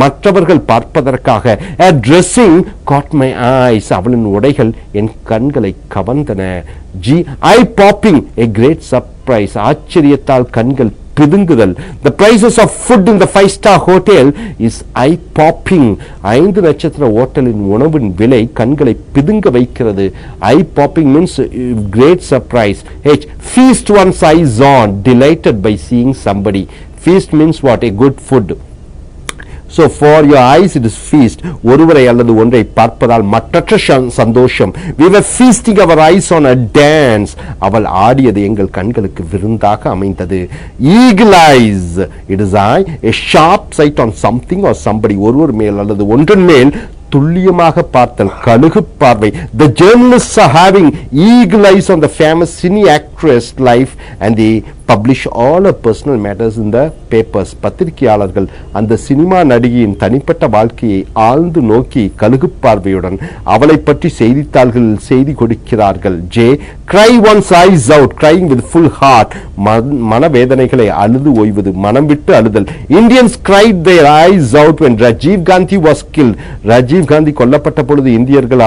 மற்றவர்கள் பார்ப்பதற்காக. A dressing caught my eyes, அவளின் உடைகள் என் கண்களை கவர்ந்தன. G, eye popping, a great surprise, ஆச்சரியத்தால் கண்கள் பிதுங்குதல். The prices of food in the 5-star hotel is eye popping. 5 நட்சத்திர ஹோட்டலின் உணவின் விலை கண்களை பிதுங்க வைக்கிறது. Eye popping means great surprise. H, feast one's eyes on, delighted by seeing somebody. Feast means what? A good food. So for your eyes it is feast. ஒருவரை அல்லது ஒன்றை பார்ப்பதால் மற்றற்ற சந்தோஷம். We were feasting our eyes on a dance. அவள் ஆடியது எங்கள் கண்களுக்கு விருந்தாக அமைந்தது. Eagle eyes, it is eye, a sharp sight on something or somebody. ஒருவர் மேல் அல்லது ஒன்றின் மேல் துல்லியமாக பார்த்தல், கழுகு பார்வை. The journalists are having eagle eyes on the famous cine actress life and they publish all her personal matters in the papers. பத்திரிகையாளர்கள் அந்த சினிமா நடிகையின் தனிப்பட்ட வாழ்க்கையை ஆழ்ந்து நோக்கி கழுகு பார்வையுடன் அவளை பற்றி செய்தித்தாள்களில் செய்தி கொடுக்கிறார்கள். J, cry one's eyes out, crying with full heart, மனவேதனைகளை அழுது ஓய்வது, மனம் விட்டு அழுதல். Indians cried their eyes out when Rajiv Gandhi was killed. Rajiv Gandhi கொல்லப்பட்ட பொழுது இந்தியர்கள்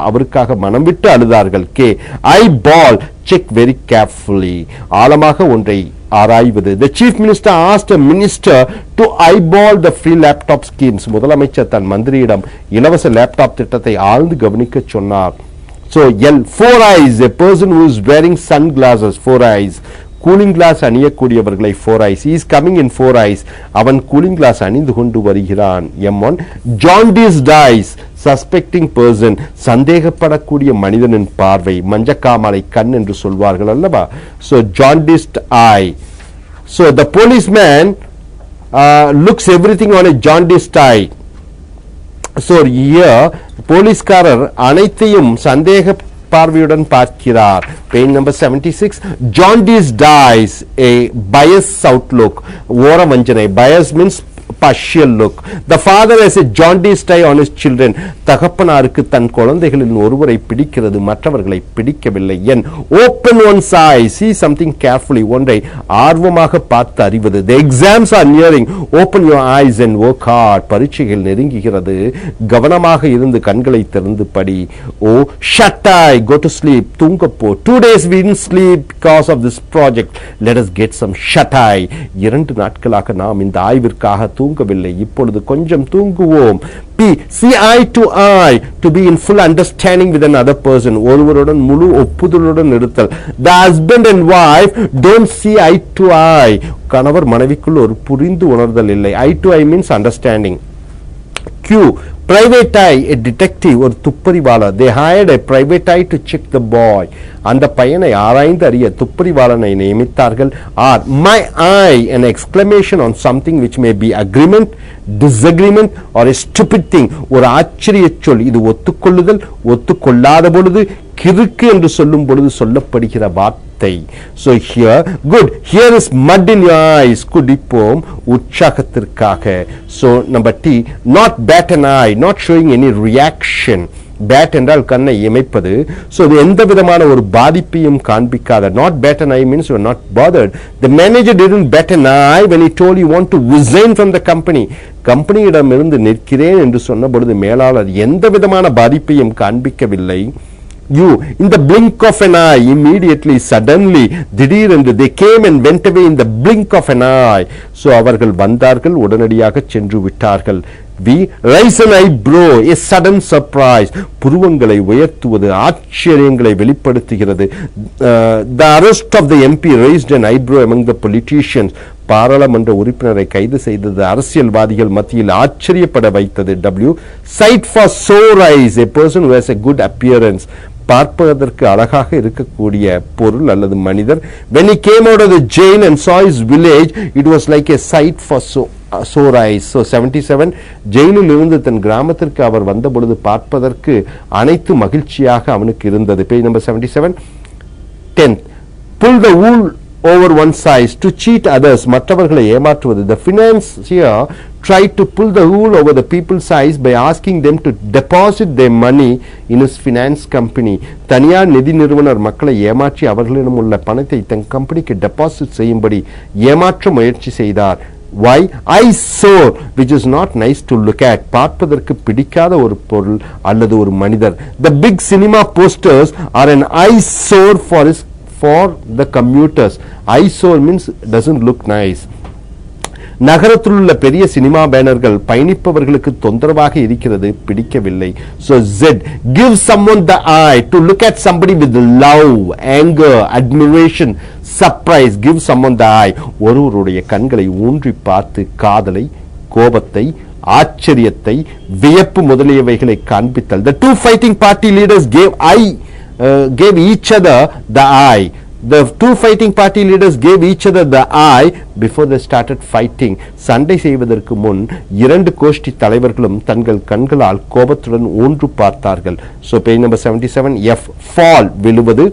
அவருக்காக மனம் விட்டு அழுதார்கள். K, eyeball, check very carefully, ஆழமாக ஒன்றை ஆராய்வது. The chief minister asked a minister to eyeball the free laptop schemes. முதலமைச்சர் தன் மந்திரியிடம் இலவச லேப்டாப் திட்டத்தை ஆழ்ந்து கவனிக்க சொன்னார். So L, 4 eyes, a person who is wearing sunglasses. 4 eyes, cooling glass அணியக்கூடியவர்களை 4 eyes. He is coming in 4 eyes. அவன் cooling glass அணிந்து கொண்டு வருகிறான். M1, jaundiced eyes, suspecting person, சந்தேகப்படக்கூடிய மனிதனின் பார்வை. மஞ்சக்காமலை கண் என்று சொல்வார்கள் அல்லவா. So jaundiced eye. So the policeman looks everything on a jaundiced eye. So here போலீஸ்காரர் அனைத்தையும் சந்தேக பார்வையுடன் பார்க்கிறார். Page number 76. Jaundiced eyes, a biased outlook. ஓர வஞ்சனை. Bias means partial look. The father has a jaundiced eye on his children. தகப்பனாருக்கு தன் குழந்தைகளின் ஒருவரை பிடிக்கிறது, மற்றவர்களை பிடிக்கவில்லை. N, open one's eyes, see something carefully, ஒன்றை ஆர்வமாக பார்த்து அறிவது. The exams are nearing, open your eyes and work hard. பரீட்சைகள் நெருங்குகிறது, கவனமாக இருந்து கண்களை திறந்து படி. O, shut eye, go to sleep, தூங்கப்போ. 2 days we didn't sleep because of this project, let us get some shut eye. 2 நாட்களாக நாம் இந்த ஆய்விற்காக தூங்கவில்லை, இப்பொழுது கொஞ்சம் தூங்குவோம். P, see eye to eye, to be in full understanding with another person. ஒருவருடன் முழு ஒப்புதலுடன் இருத்தல். The husband and wife don't see eye to eye. கணவர் மனைவிக்குள் ஒரு புரிந்து உணர்தல் இல்லை. Eye to eye means understanding. Q, private eye, a detective, ஒரு துப்பறிவாளர். They hired a private eye to check the boy. அந்த பையனை ஆராய்ந்து அறிய துப்பறிவாளனை நியமித்தார்கள். R, my eye, an exclamation on something which may be agreement, disagreement or a stupid thing. ஒரு ஆச்சரிய சொல், இது ஒத்துக்கொள்ளுதல், ஒத்துக்கொள்ளாத பொழுது கிறுக்கு என்று சொல்லும் பொழுது சொல்லப்படுகிற வார்த்தை. So here, good, here is mud in your eyes, குடிப்போம் உற்சாகத்திற்காக. So number T, not bat an eye, not showing any reaction. Bat என்றால் கண்ணை இமைப்பது. So எந்த விதமான ஒரு பாதிப்பையும் காண்பிக்காத. not bat an eye means you are not bothered. The manager didn't bat an eye when he told you want to resign from the company. கம்பெனியிடமிருந்து நிற்கிறேன் என்று சொன்ன பொழுது மேலாளர் எந்த விதமான பாதிப்பையும் காண்பிக்கவில்லை. You, in the blink of an eye, immediately, suddenly, திடீரென்று, they came and went away in the blink of an eye. So அவர்கள் வந்தார்கள், உடனடியாக சென்று விட்டார்கள். We, raise an eyebrow, a sudden surprise. புருவங்களை உயர்த்துவது ஆச்சரியங்களை வெளிப்படுத்துகிறது. The arrest of the MP raised an eyebrow among the politicians. பாராளுமன்ற உறுப்பினரை கைது செய்தது அரசியல்வாதிகள் மத்தியில் ஆச்சரியப்பட வைத்தது. W, sight for sore eyes, a person who has a good appearance. பார்ப்பதற்கு அழகாக இருக்கக்கூடிய பொருள் அல்லது மனிதர். When he came out of the jail and saw his village, it was like a sight for sore eyes. So 77, ஜெயிலில் இருந்து தன் கிராமத்திற்கு அவர் வந்த பொழுது பார்ப்பதற்கு அனைத்து மகிழ்ச்சியாக அவனுக்கு இருந்தது. Page number 77. 10th, pull the wool over one's eyes, to cheat others, மற்றவர்களை ஏமாற்றுவது. The financier tried to pull the wool over the people's eyes by asking them to deposit their money in his finance company. தனியார் நிதி நிறுவனர் மக்களை ஏமாற்றி அவர்களிடம் உள்ள பணத்தை தன் கம்பெனிக்கு டெபாசிட் செய்யும்படி ஏமாற்ற முயற்சி செய்தார். Why? Eyesore, which is not nice to look at. பார்ப்பதற்கு பிடிக்காத ஒரு பொருள் அல்லது ஒரு மனிதர். The big cinema posters are an eyesore for the commuters. Eyesore means doesn't look nice. நகரத்தில் உள்ள பெரிய சினிமா பேனர்கள் பயணிப்பவர்களுக்கு தொந்தரவாக இருக்கிறது, பிடிக்கவில்லை. So Z, give someone the eye, to look at somebody with love, anger, admiration, surprise. Give someone the eye. ஒருவருடைய கண்களை ஊன்றி பார்த்து காதலை, கோபத்தை, ஆச்சரியத்தை, வியப்பு முதலியவைகளை காண்பித்தல். The two fighting party leaders gave each other the eye. The two fighting party leaders gave each other the eye before they started fighting. சண்டை செய்வதற்கு முன் இரண்டு கோஷ்டி தலைவர்களும் தங்கள் கண்களால் கோபத்துடன் ஊன்று பார்த்தார்கள். So page number 77. F, fall, விழுவது.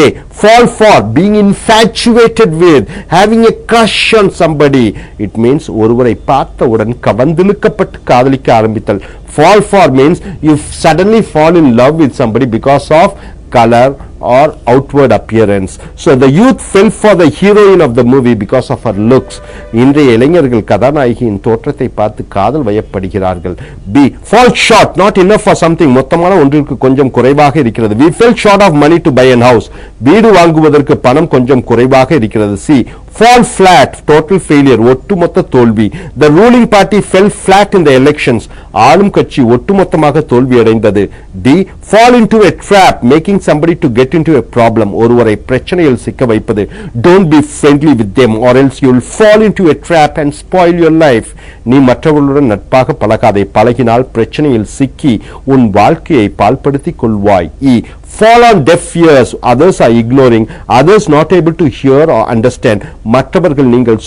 A, fall for, being infatuated with, having a crush on somebody. It means ஒருவரை பார்த்தவுடன் கவர்ந்திழுக்கப்பட்டு காதலிக்க ஆரம்பித்தல். Fall for means you suddenly fall in love with somebody because of color or outward appearance. So the youth fell for the heroine of the movie because of her looks. இன்றைய இளைஞர்கள் கதாநாயகியின் தோற்றத்தை பார்த்து காதல் வயப்படுகிறார்கள். B, fall short, not enough for something. மொத்தமான ஒன்றிற்கு கொஞ்சம் குறைவாக இருக்கிறது. We fell short of money to buy a house. வீடு வாங்குவதற்கு பணம் கொஞ்சம் குறைவாக இருக்கிறது. C, fall flat, total failure, ஒட்டுமொத்த தோல்வி. The ruling party fell flat in the elections. ஆளும் கட்சி ஒட்டுமொத்தமாக தோல்வி அடைந்தது. D, fall into a trap, making somebody to get into a problem. ஒருவரை பிரச்சனையில் சிக்க வைப்பது. Don't be friendly with them or else you'll fall into a trap and spoil your life. நீ மற்றவர்களுடன் நட்பாக பழகாதே, பழகினால் பிரச்சனையில் சிக்கி உன் வாழ்க்கையை பாழ்படுத்திக் கொள்வாய். E, fall on deaf ears, others are ignoring, others not able to hear or understand. மற்றவர்கள் நீங்கள்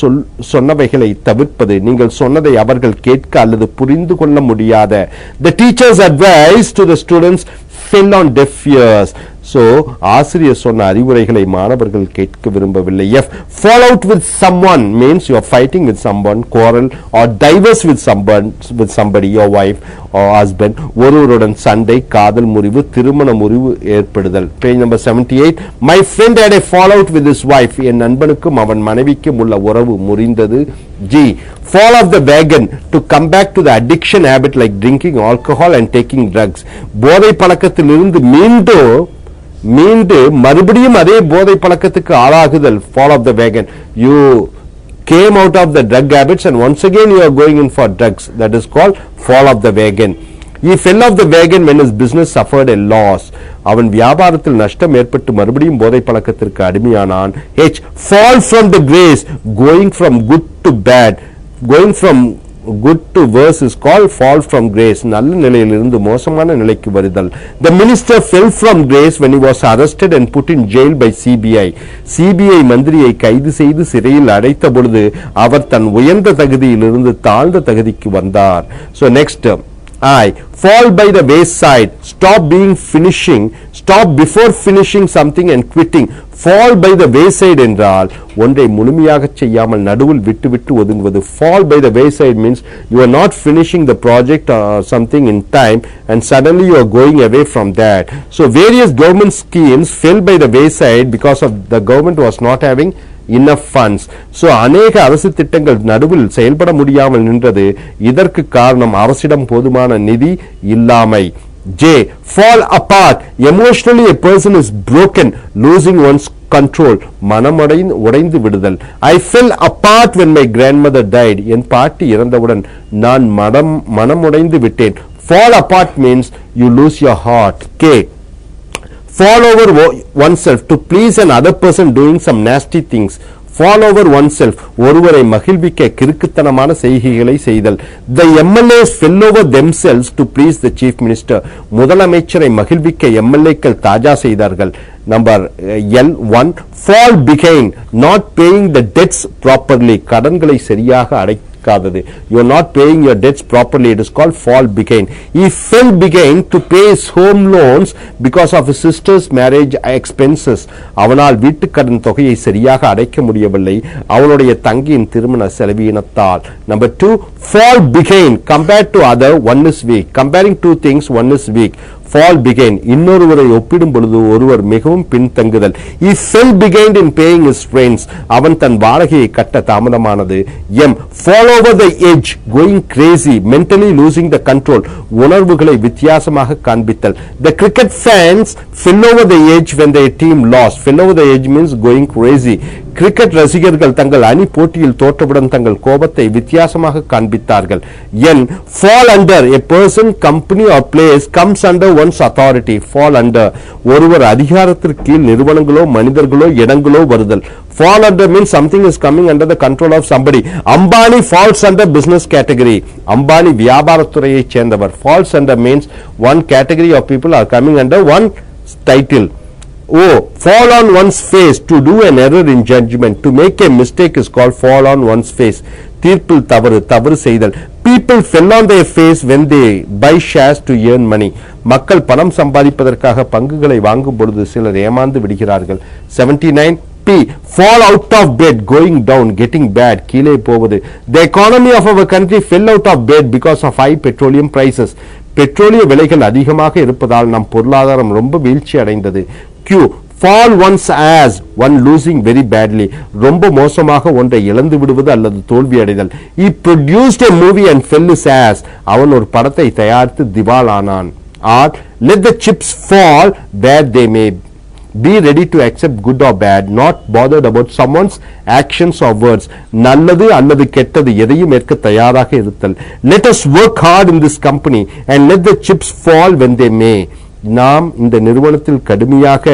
சொன்னவைகளை தவிர்ப்பது, நீங்கள் சொன்னதை அவர்கள் கேட்க அல்லது புரிந்து கொள்ள முடியாத. The teacher's advice to the students fell on deaf ears. So ஆசிரியர் சொன்ன அறிவுரைகளை மாணவர்கள் கேட்க விரும்பவில்லை. F, fall out with someone means you are fighting with someone, quarrel or divorce with somebody, your wife or husband. ஒருவருடன் சண்டை, காதல் முறிவு, திருமண முறிவு ஏற்படுதல். Page number 78. My friend had a fallout with his wife. என் நண்பனுக்கும் அவன் மனைவிக்கும் உள்ள உறவு முறிந்தது. G, fall off the wagon, to come back to the addiction habit like drinking alcohol and taking drugs. போதை பழக்கத்தில் இருந்து மீண்டு மறுபடியும் அதே போதை பழக்கத்துக்கு ஆளாகுதல். Fall off the wagon. You came out of the drug habits and once again you are going in for drugs. That is called fall off the wagon. He fell off the wagon when his business suffered a loss. அவன் வியாபாரத்தில் நஷ்டம் ஏற்பட்டு மறுபடியும் போதை பழக்கத்திற்கு அடிமையானான். H, fall from the grace, going from good to bad. Going from good to worse is called fall from grace. நல்ல நிலையிலிருந்து மோசமான நிலைக்கு வருதல். The minister fell from grace when he was arrested and put in jail by CBI. CBI மந்திரியை கைது செய்து சிறையில் அடைத்த பொழுது அவர் தன் உயர்ந்த தகுதியிலிருந்து தாழ்ந்த தகுதிக்கு வந்தார். So next, I, fall by the wayside, stop being finishing, stop before finishing something and quitting. Fall by the wayside என்றால் ஒன்றை முழுமையாக செய்யாமல் நடுவில் விட்டு விட்டு ஒதுங்குவது. Fall by the wayside means you are not finishing the project or something in time and suddenly you are going away from that. So various government schemes fell by the wayside because of the government was not having enough funds. So அநேக அரசு திட்டங்கள் நடுவில் செயல்பட முடியாமல் நின்றது. இதற்கு காரணம் அரசிடம் போதுமான நிதி இல்லாமை. J. Fall apart. Emotionally a person is broken, losing one's control. உடைந்து விடுதல். I fell apart when my grandmother died. என் பாட்டி இறந்தவுடன் நான் மனமுடைந்து விட்டேன். Fall apart means you lose your heart. K. Fall over oneself to please another person doing some nasty things. Fall over oneself. ஒருவரை மகிழ்விக்க கிறுக்குத்தனமான செய்கைகளை செய்தல். The MLAs fell over themselves to please the chief minister. முதலமைச்சரை மகிழ்விக்க எம்எல்ஏக்கள் தாஜா செய்தார்கள். Number L1. Fall behind. Not paying the debts properly. கடன்களை சரியாக அடைக்காதது. You are not paying your debts properly. It is called fall behind. He fell behind to pay his home loans because of his sister's marriage expenses. அவனால் வீட்டுக்கடன் தொகையை சரியாக அடைக்க முடியவில்லை அவனுடைய தங்கியின் திருமண செலவினத்தால். Number 2. Fall behind. Compared to other, one is weak. Comparing two things, one is weak. Fall behind. இன்னொருவரை ஒப்பிடும் பொழுது ஒருவர் மிகவும் பின்தங்குதல். He fell behind in paying his rents. அவன் தன் வாடகையை கட்ட தாமதமானது. M. Fall over the edge. Going crazy. Mentally losing the control. உணர்வுகளை வித்தியாசமாக காண்பித்தல். The cricket fans fell over the edge when their team lost. Fell over the edge means going crazy. Cricket ரசிகர்கள் தங்கள் அணி போட்டியில் தோற்றவுடன் தங்கள் கோபத்தை வித்தியாசமாக காண்பித்தார்கள். N. Fall under. A person, company or place comes under one's authority. Fall under. ஒருவர் அதிகாரத்திற்கு கீழ் நிறுவனங்களோ மனிதர்களோ இடங்களோ வருதல். Fall under means something is coming under the control of somebody. Ambani falls under business category. Ambani வியாபாரத்துறையை சேர்ந்தவர். Falls under means one category of people are coming under one title. Oh, fall on one's face. To do an error in judgment. To make a mistake is called fall on one's face. தீர்ப்பில் தவறு செய்தல். People fell on their face when they buy shares to earn money. மக்கள் பணம் சம்பாதிப்பதற்காக பங்குகளை வாங்கும் பொழுது சிலர் ஏமாந்து விடுகிறார்கள். 79. P. Fall out of bed. Going down, getting bad. கீழே போவது. The economy of our country fell out of bed because of high petroleum prices. பெட்ரோலிய விலைகள் அதிகமாக இருப்பதால் நம் பொருளாதாரம் ரொம்ப வீழ்ச்சி அடைந்தது. Q. Fall one's ass. One losing very badly. ரொம்ப மோசமாக ஒன்றை இழந்து விடுவது அல்லது தோல்வி அடைதல். He produced a movie and fell his ass. அவன் ஒரு படத்தை தயாரித்து திவாலானான். Or let the chips fall where they may. Be ready to accept good or bad, not bothered about someone's actions or words. நல்லது அல்லது கெட்டது எதையும் ஏற்க தயாராக இருத்தல். Let us work hard in this company and let the chips fall when they may. நாம் இந்த நிறுவனத்தில் கடுமையாக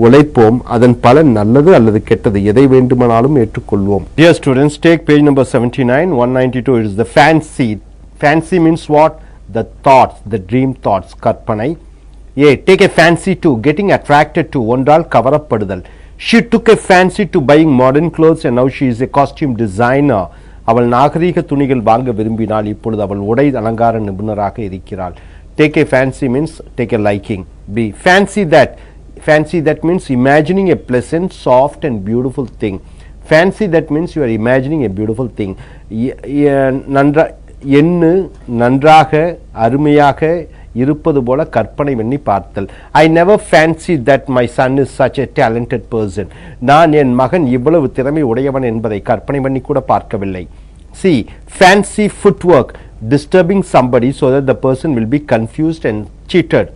உழைப்போம் அதன் பலன் நல்லது அல்லது கெட்டது எதை வேண்டுமானாலும் ஏற்றுக்கொள்வோம். Dear students, take page number 79. 192 is the fancy. Fancy means what? The thoughts, the dream thoughts. கற்பனை. A. Take a fancy to. Getting attracted to. ஒன்றால் கவரப்படுதல். She took a fancy to buying modern clothes and now she is a costume designer. அவள் நாகரீக துணிகள் வாங்க விரும்பினாள் இப்பொழுது அவள் உடை அலங்கார நிபுணராக இருக்கிறாள். Take a fancy means take a liking. B. Fancy that. Fancy that means imagining a pleasant, soft and beautiful thing. Fancy that means you are imagining a beautiful thing. நன்றாக அருமையாக இருப்பது போல கற்பனை பண்ணி பார்த்தல். I never fancied that my son is such a talented person. நான் என் மகன் இவ்வளவு திறமை உடையவன் என்பதை கற்பனை பண்ணி கூட பார்க்கவில்லை. C. Fancy footwork. Disturbing somebody so that the person will be confused and cheated.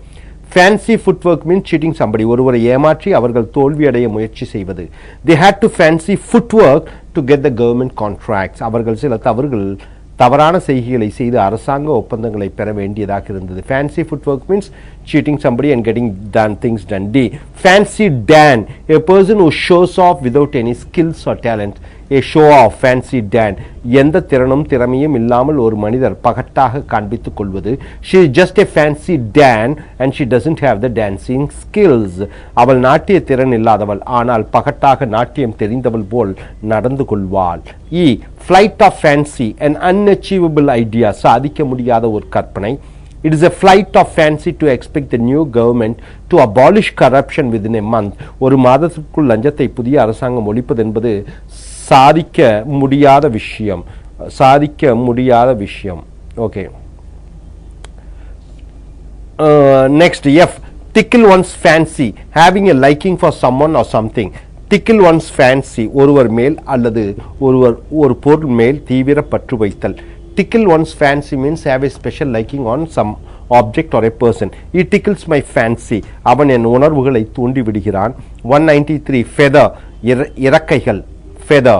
Fancy footwork means cheating somebody. ஒருவரை ஏமாற்றி அவர்கள் தோல்வி அடைய முயற்சி செய்வது. They had to fancy footwork to get the government contracts. அவர்கள் சில தவறான செய்கைகளை செய்து அரசாங்க ஒப்பந்தங்களை பெற வேண்டியதாக இருந்தது. Fancy footwork means cheating somebody and getting things done. D. Fancy Dan. A person who shows off without any skills or talent. A show off. Fancy Dan. எந்த திறமையும் இல்லாமல் ஒரு மனிதர் பகட்டாக காண்பித்துக் கொள்வது. She is just a fancy Dan and she doesn't have the dancing skills. அவள் நாட்டிய திறன் இல்லாதவள் ஆனால் பகட்டாக நாட்டியம் தெரிந்தவள் போல் நடந்து கொள்வாள். E. Flight of fancy. An unachievable idea. சாதிக்க முடியாத ஒரு கற்பனை. It is a flight of fancy to expect the new government to abolish corruption within a month. ஒரு மாதத்திற்குள் லஞ்சத்தை புதிய அரசாங்கம் ஒழிப்பது என்பது சாதிக்க முடியாத விஷயம். Okay. Next, F. Tickle one's fancy, having a liking for someone or something. Tickle one's fancy, ஒருவர் மேல் அல்லது ஒரு பொருள் மேல் தீவிர பற்று வைத்தல். Tickle one's fancy means have a special liking on some object or a person. He tickles my fancy. அவன் என் உணர்வுகளை தூண்டி விடுகிறான். 193. Feather, இறக்கைகள். Feather.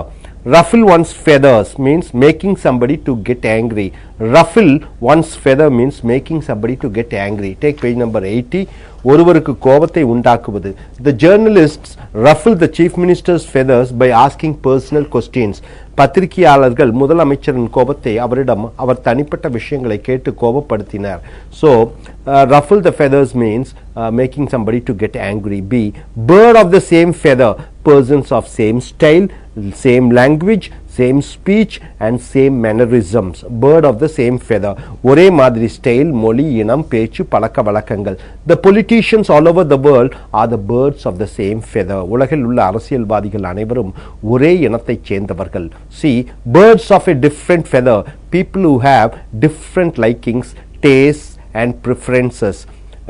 Ruffle one's feathers means making somebody to get angry. Ruffle one's feather means making somebody to get angry. Take page number 80. ஒருவருக்கு கோபத்தை உண்டாக்குவது. The journalists ruffle the chief minister's feathers by asking personal questions. பத்திரிகையாளர்கள் முதலமைச்சரின் கோபத்தை அவரிடம் அவர் தனிப்பட்ட விஷயங்களை கேட்டு கோபப்படுத்தினார். So ruffle the feathers means making somebody to get angry. B. Bird of the same feather, persons of same style, same language, same speech and same mannerisms. Bird of the same feather, ஒரே மாதிரி style, மொழி, இனம், பேச்சு, பழக்க வழக்கங்கள். The politicians all over the world are the birds of the same feather. உலகில் உள்ள அரசியல்வாதிகள் அனைவரும் ஒரே இனத்தைச் சேர்ந்தவர்கள். See, birds of a different feather, people who have different likings, tastes and preferences.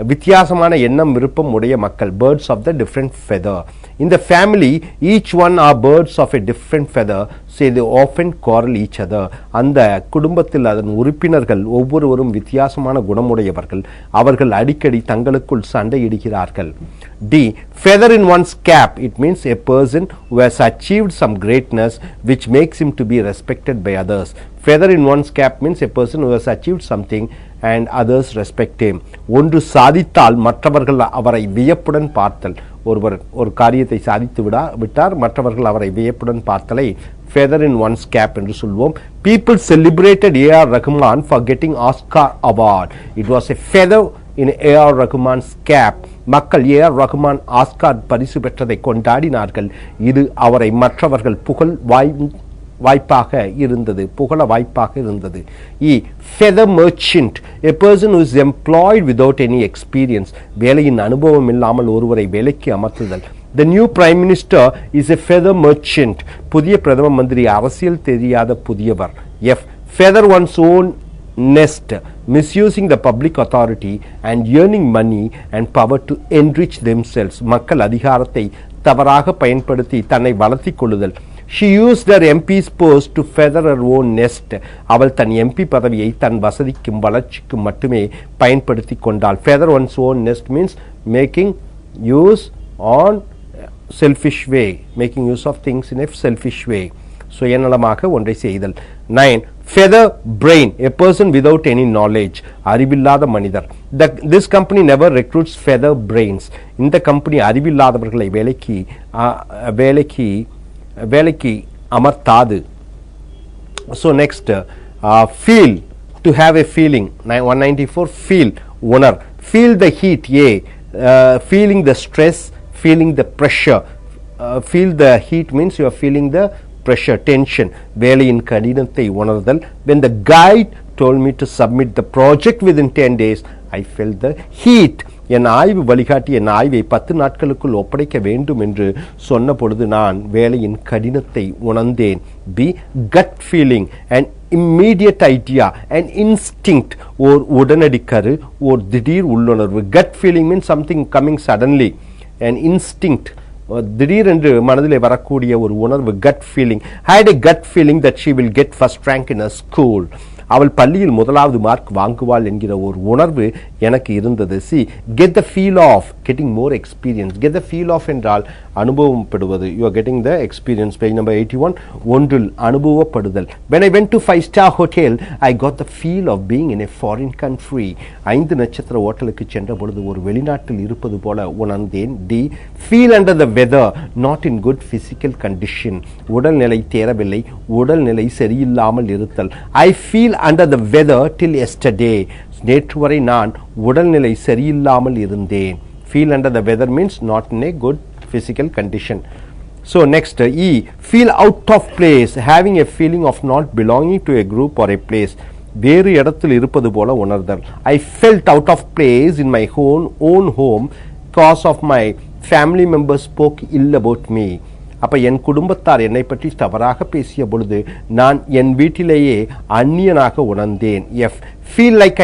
வித்தியாசமான எண்ணம் விருப்பம் உடைய மக்கள், birds of the different feather. In the family, each one are birds of a different feather, so they often quarrel each other. அந்த குடும்பத்தில் அதன் உறுப்பினர்கள் ஒவ்வொருவரும் வித்தியாசமான குணமுடையவர்கள், அவர்கள் அடிக்கடி தங்களுக்குள் சண்டையிடுகிறார்கள். D. Feather in one's cap, it means a person who has achieved some greatness which makes him to be respected by others. Feather in one's cap means a person who has achieved something and others respect him. ஒன்று சாதித்தால் மற்றவர்கள் அவரை வியப்புடன் பார்த்தல். ஒருவர் ஒரு காரியத்தை சாதித்து விட்டார், மற்றவர்கள் அவரை வியப்புடன் பார்த்தலை feather in one's cap என்று சொல்வோம். People celebrated A.R. Rahman for getting Oscar award. It was a feather in A.R. Rahman's cap. மக்கள் A.R. Rahman ஆஸ்கார் பரிசு பெற்றதை கொண்டாடினார்கள். இது அவரை மற்றவர்கள் புகழ வாய்ப்பாக இருந்தது. E. Feather merchant, a person who is employed without any experience. வேலையின் அனுபவம் இல்லாமல் ஒருவரை வேலைக்கு அமர்த்துதல். The new prime minister is a feather merchant. புதிய பிரதம மந்திரி அரசியல் தெரியாத புதியவர். F. Feather one's own nest, misusing the public authority and earning money and power to enrich themselves. மக்கள் அதிகாரத்தை தவறாக பயன்படுத்தி தன்னை வளர்த்திக் கொள்ளுதல். She used her MP's post to feather her own nest. அவள் தன் MP பதவியை தன் வசதிக்கும் வளர்ச்சிக்கும் மட்டுமே பயன்படுத்தி கொண்டாள். Feather one's own nest means making use on selfish way, making use of things in a selfish way. சுயநலமாக ஒன்றை செய்தல். 9. Feather brain, a person without any knowledge. அறிவில்லாத மனிதர். This company never recruits feather brains. இந்த company அறிவில்லாதவர்களை வேலைக்கு அமர்த்தாது. So next, feel, to have a feeling. 194. Feel, உணர். Feel the heat, feeling the stress, feeling the pressure. Feel the heat means you are feeling the pressure, tension. வேலையின் கடினத்தை உணர்தல். When the guide told me to submit the project within 10 days, I felt the heat. என் ஆய்வு வழிகாட்டி என் ஆய்வை 10 நாட்களுக்குள் ஒப்படைக்க வேண்டும் என்று சொன்ன பொழுது நான் வேலையின் கடினத்தை உணர்ந்தேன். B. Gut feeling, an immediate idea, an instinct, ஓர் உடனடி கரு, ஓர் திடீர் உள்ளுணர்வு. Gut feeling means something coming suddenly. An instinct, திடீரென்று மனதிலே வரக்கூடிய ஒரு உணர்வு, gut feeling. I had a gut feeling that she will get first rank in her school. அவள் பள்ளியில் முதலாவது மார்க் வாங்குவாள் என்கிற ஒரு உணர்வு எனக்கு இருந்தது. See, get the feel of, getting more experience. Get the feel of என்றால் அனுபவம் படுவது. You are getting the experience. Page number 81. ஒன்றில் அனுபவப்படுதல். When I went to 5-star hotel, I got the feel of being in a foreign country. 5 நட்சத்திர ஹோட்டலுக்கு சென்ற பொழுது ஒரு வெளிநாட்டில் இருப்பது போல உணர்ந்தேன். D. Feel under the weather, not in good physical condition. உடல்நிலை தேரவில்லை, உடல்நிலை சரியில்லாமல் இருத்தல். I feel under the weather till yesterday. நேற்று வரை நான் உடல்நிலை சரியில்லாமல் இருந்தேன். Feel under the weather means not in a good physical condition. So next, E. Feel out of place, having a feeling of not belonging to a group or a place. வேறு இடத்தில் இருப்பது போல உணர்தல். I felt out of place in my own home because of my family members spoke ill about me. அப்ப என் குடும்பத்தார் என்னை பற்றி தவறாக பேசிய பொழுது நான் என் வீட்டிலேயே அந்நியனாக உணர்ந்தேன். F. Feel like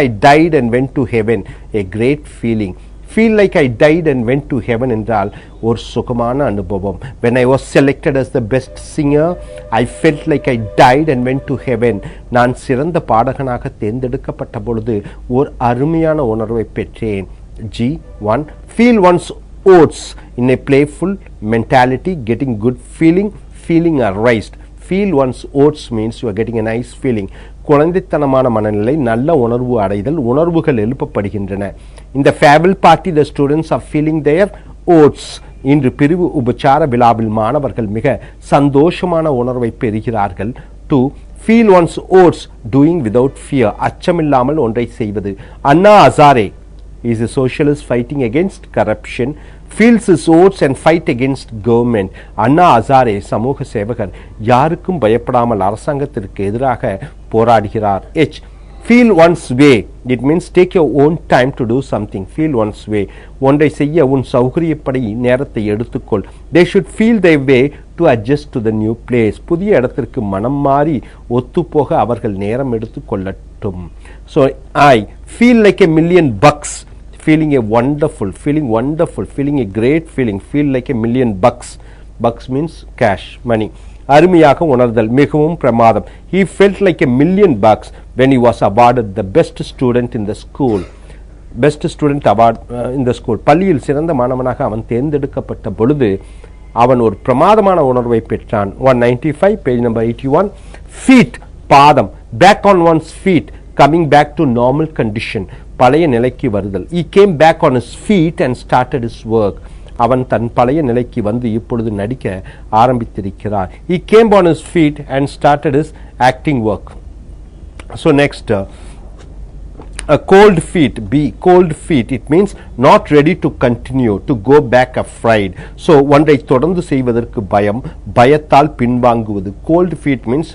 I died and went to heaven. A great feeling. Feel like I died and went to heaven என்றால் ஒரு சுகமான அனுபவம். When I was selected as the best singer, I felt like I died and went to heaven. நான் சிறந்த பாடகனாக தேர்ந்தெடுக்கப்பட்ட பொழுது ஒரு அருமையான உணர்வை பெற்றேன். G1. Feel one's oats in a playful mentality, getting good feeling arised. Feel one's oats means you are getting a nice feeling. குழந்தைத்தனமான மனநிலை, நல்ல உணர்வு அடைதல், உணர்வுகள் எழுப்பப்படுகின்றன. இந்த fable party the students are feeling their oats. இன்று பிரிவு உபச்சார விழாவில் மாணவர்கள் மிக சந்தோஷமான உணர்வை பெறுகிறார்கள். 2. Feel one's oats doing without fear. அச்சமில்லாமல் ஒன்றை செய்வது. Anna Hazare is a socialist fighting against corruption, feels his oats and fight against government. Anna Hazare சமூக சேவகர், யாருக்கும் பயப்படாமல் அரசாங்கத்திற்கு எதிராக போராடுகிறார். H. Feel one's way. It means take your own time to do something. Feel one's way. ஒன்றை செய்ய உன் சௌகரியப்படி நேரத்தை எடுத்துக்கொள். They should feel their way to adjust to the new place. புதிய இடத்திற்கு மனம் மாறி ஒத்துப்போக அவர்கள் நேரம் எடுத்துக்கொள்ளட்டும். So I feel like a million bucks. Feeling wonderful, feeling a great feeling, feel like a million bucks. Bucks means cash, money. அருமையாக உணர்தல், மிகவும் பிரமாதம். He felt like a million bucks when he was awarded the best student in the school. Best student award in the school. பள்ளியில் சிறந்த மாணவனாக அவன் தேர்ந்தெடுக்கப்பட்ட பொழுது அவன் ஒரு பிரமாதமான உணர்வை பெற்றான். 195 page number 81. Feet, பாதம், back on one's feet, coming back to normal condition, பழைய நிலைக்கு வருதல். He came back on his feet and started his work. அவன் தன் பழைய நிலைக்கு வந்து இப்பொழுது நடிக்க ஆரம்பித்திருக்கிறார். He came on his feet and started his acting work. So next, cold feet. B. Cold feet. It means not ready to continue, to go back afraid. So ஒன்றை தொடர்ந்து செய்வதற்கு பயம், பயத்தால் பின்வாங்குவது. Cold feet means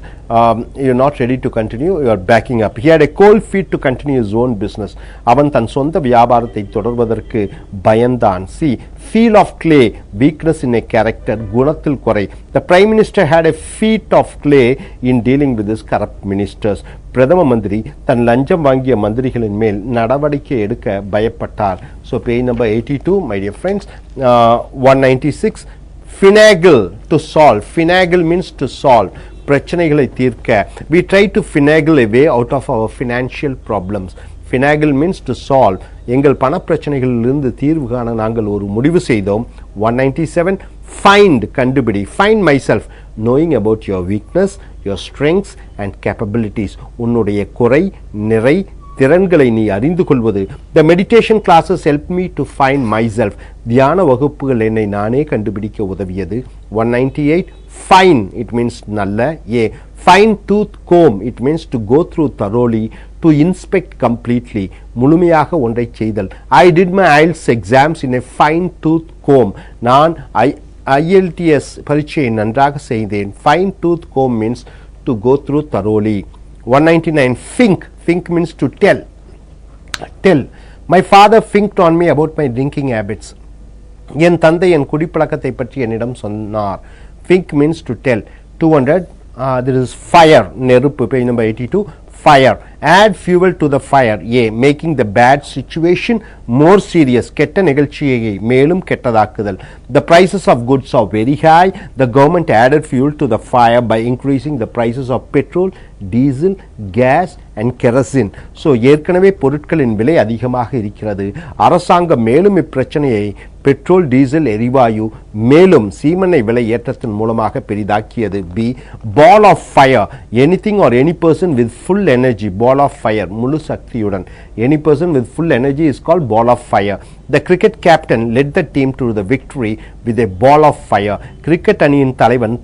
you're not ready to continue, you are backing up. He had a cold feet to continue his own business. அவன் தன் சொந்த வியாபாரத்தை தொடர்வதற்கு பயந்தான். C. Feel of clay. Weakness in a character. குணத்தில் குறை. The Prime Minister had a feat of clay in dealing with his corrupt ministers. பிரதம மந்திரி தன் லஞ்சம் வாங்கிய மந்திரிகளின் மேல் நடவடிக்கை எடுக்க பயப்பட்டார். So page number 82, my dear friends. 196. Finagle, to solve. Finagle means to solve. பிரச்சனைகளை தீர்க்க. We try to finagle a way out of our financial problems. Finagle means to solve. எங்கள் பண பிரச்சனைகளிலிருந்து தீர்வு காண நாங்கள் ஒரு முடிவு செய்தோம். 197. Find, கண்டுபிடி. Find myself, knowing about your weakness, your strengths and capabilities. உன்னுடைய குறை, நிறை, திறன்களை நீ அறிந்து கொள்வது. The meditation classes helped me to find myself. தியான வகுப்புகள் என்னை நானே கண்டுபிடிக்க உதவியது. 198. Fine, it means நல்ல. A. Fine tooth comb, it means to go through thoroughly, to inspect completely. முழுமையாக ஒன்றை செய்தல். I did my IELTS exams in a fine tooth comb. நான் IELTS பரீட்சையை நன்றாக செய்தேன். Fine tooth comb means to go through thoroughly. 199. Think means to tell. My father finked on me about my drinking habits. என் தந்தை என் குடிப்பழக்கத்தை பற்றி என்னிடம் சொன்னார். Think means to tell. 200. There is fire, நெருப்பு, page number 82. Fire. Add fuel to the fire. A. Making the bad situation more serious. கெட்ட நிகழ்ச்சியை மேலும் கெட்டதாக்குதல். The prices of goods are very high. The government added fuel to the fire by increasing the prices of petrol, diesel, gas and kerosene. So ஏற்கனவே பொருட்களின் விலை அதிகமாக இருக்கிறது. அரசாங்கம் மேலும் இப்பிரச்சனையை பெட்ரோல், டீசல், எரிவாயு மேலும் சீமெண்ணெய் விலை ஏற்றத்தின் மூலமாக பெரிதாக்கியது. B. Ball of fire. Anything or any person with full energy. Ball of fire, முழு சக்தியுடன். Any person with full energy is called ball of fire. The cricket captain led the team to the victory with a ball of fire. Cricket அணியின் தலைவன்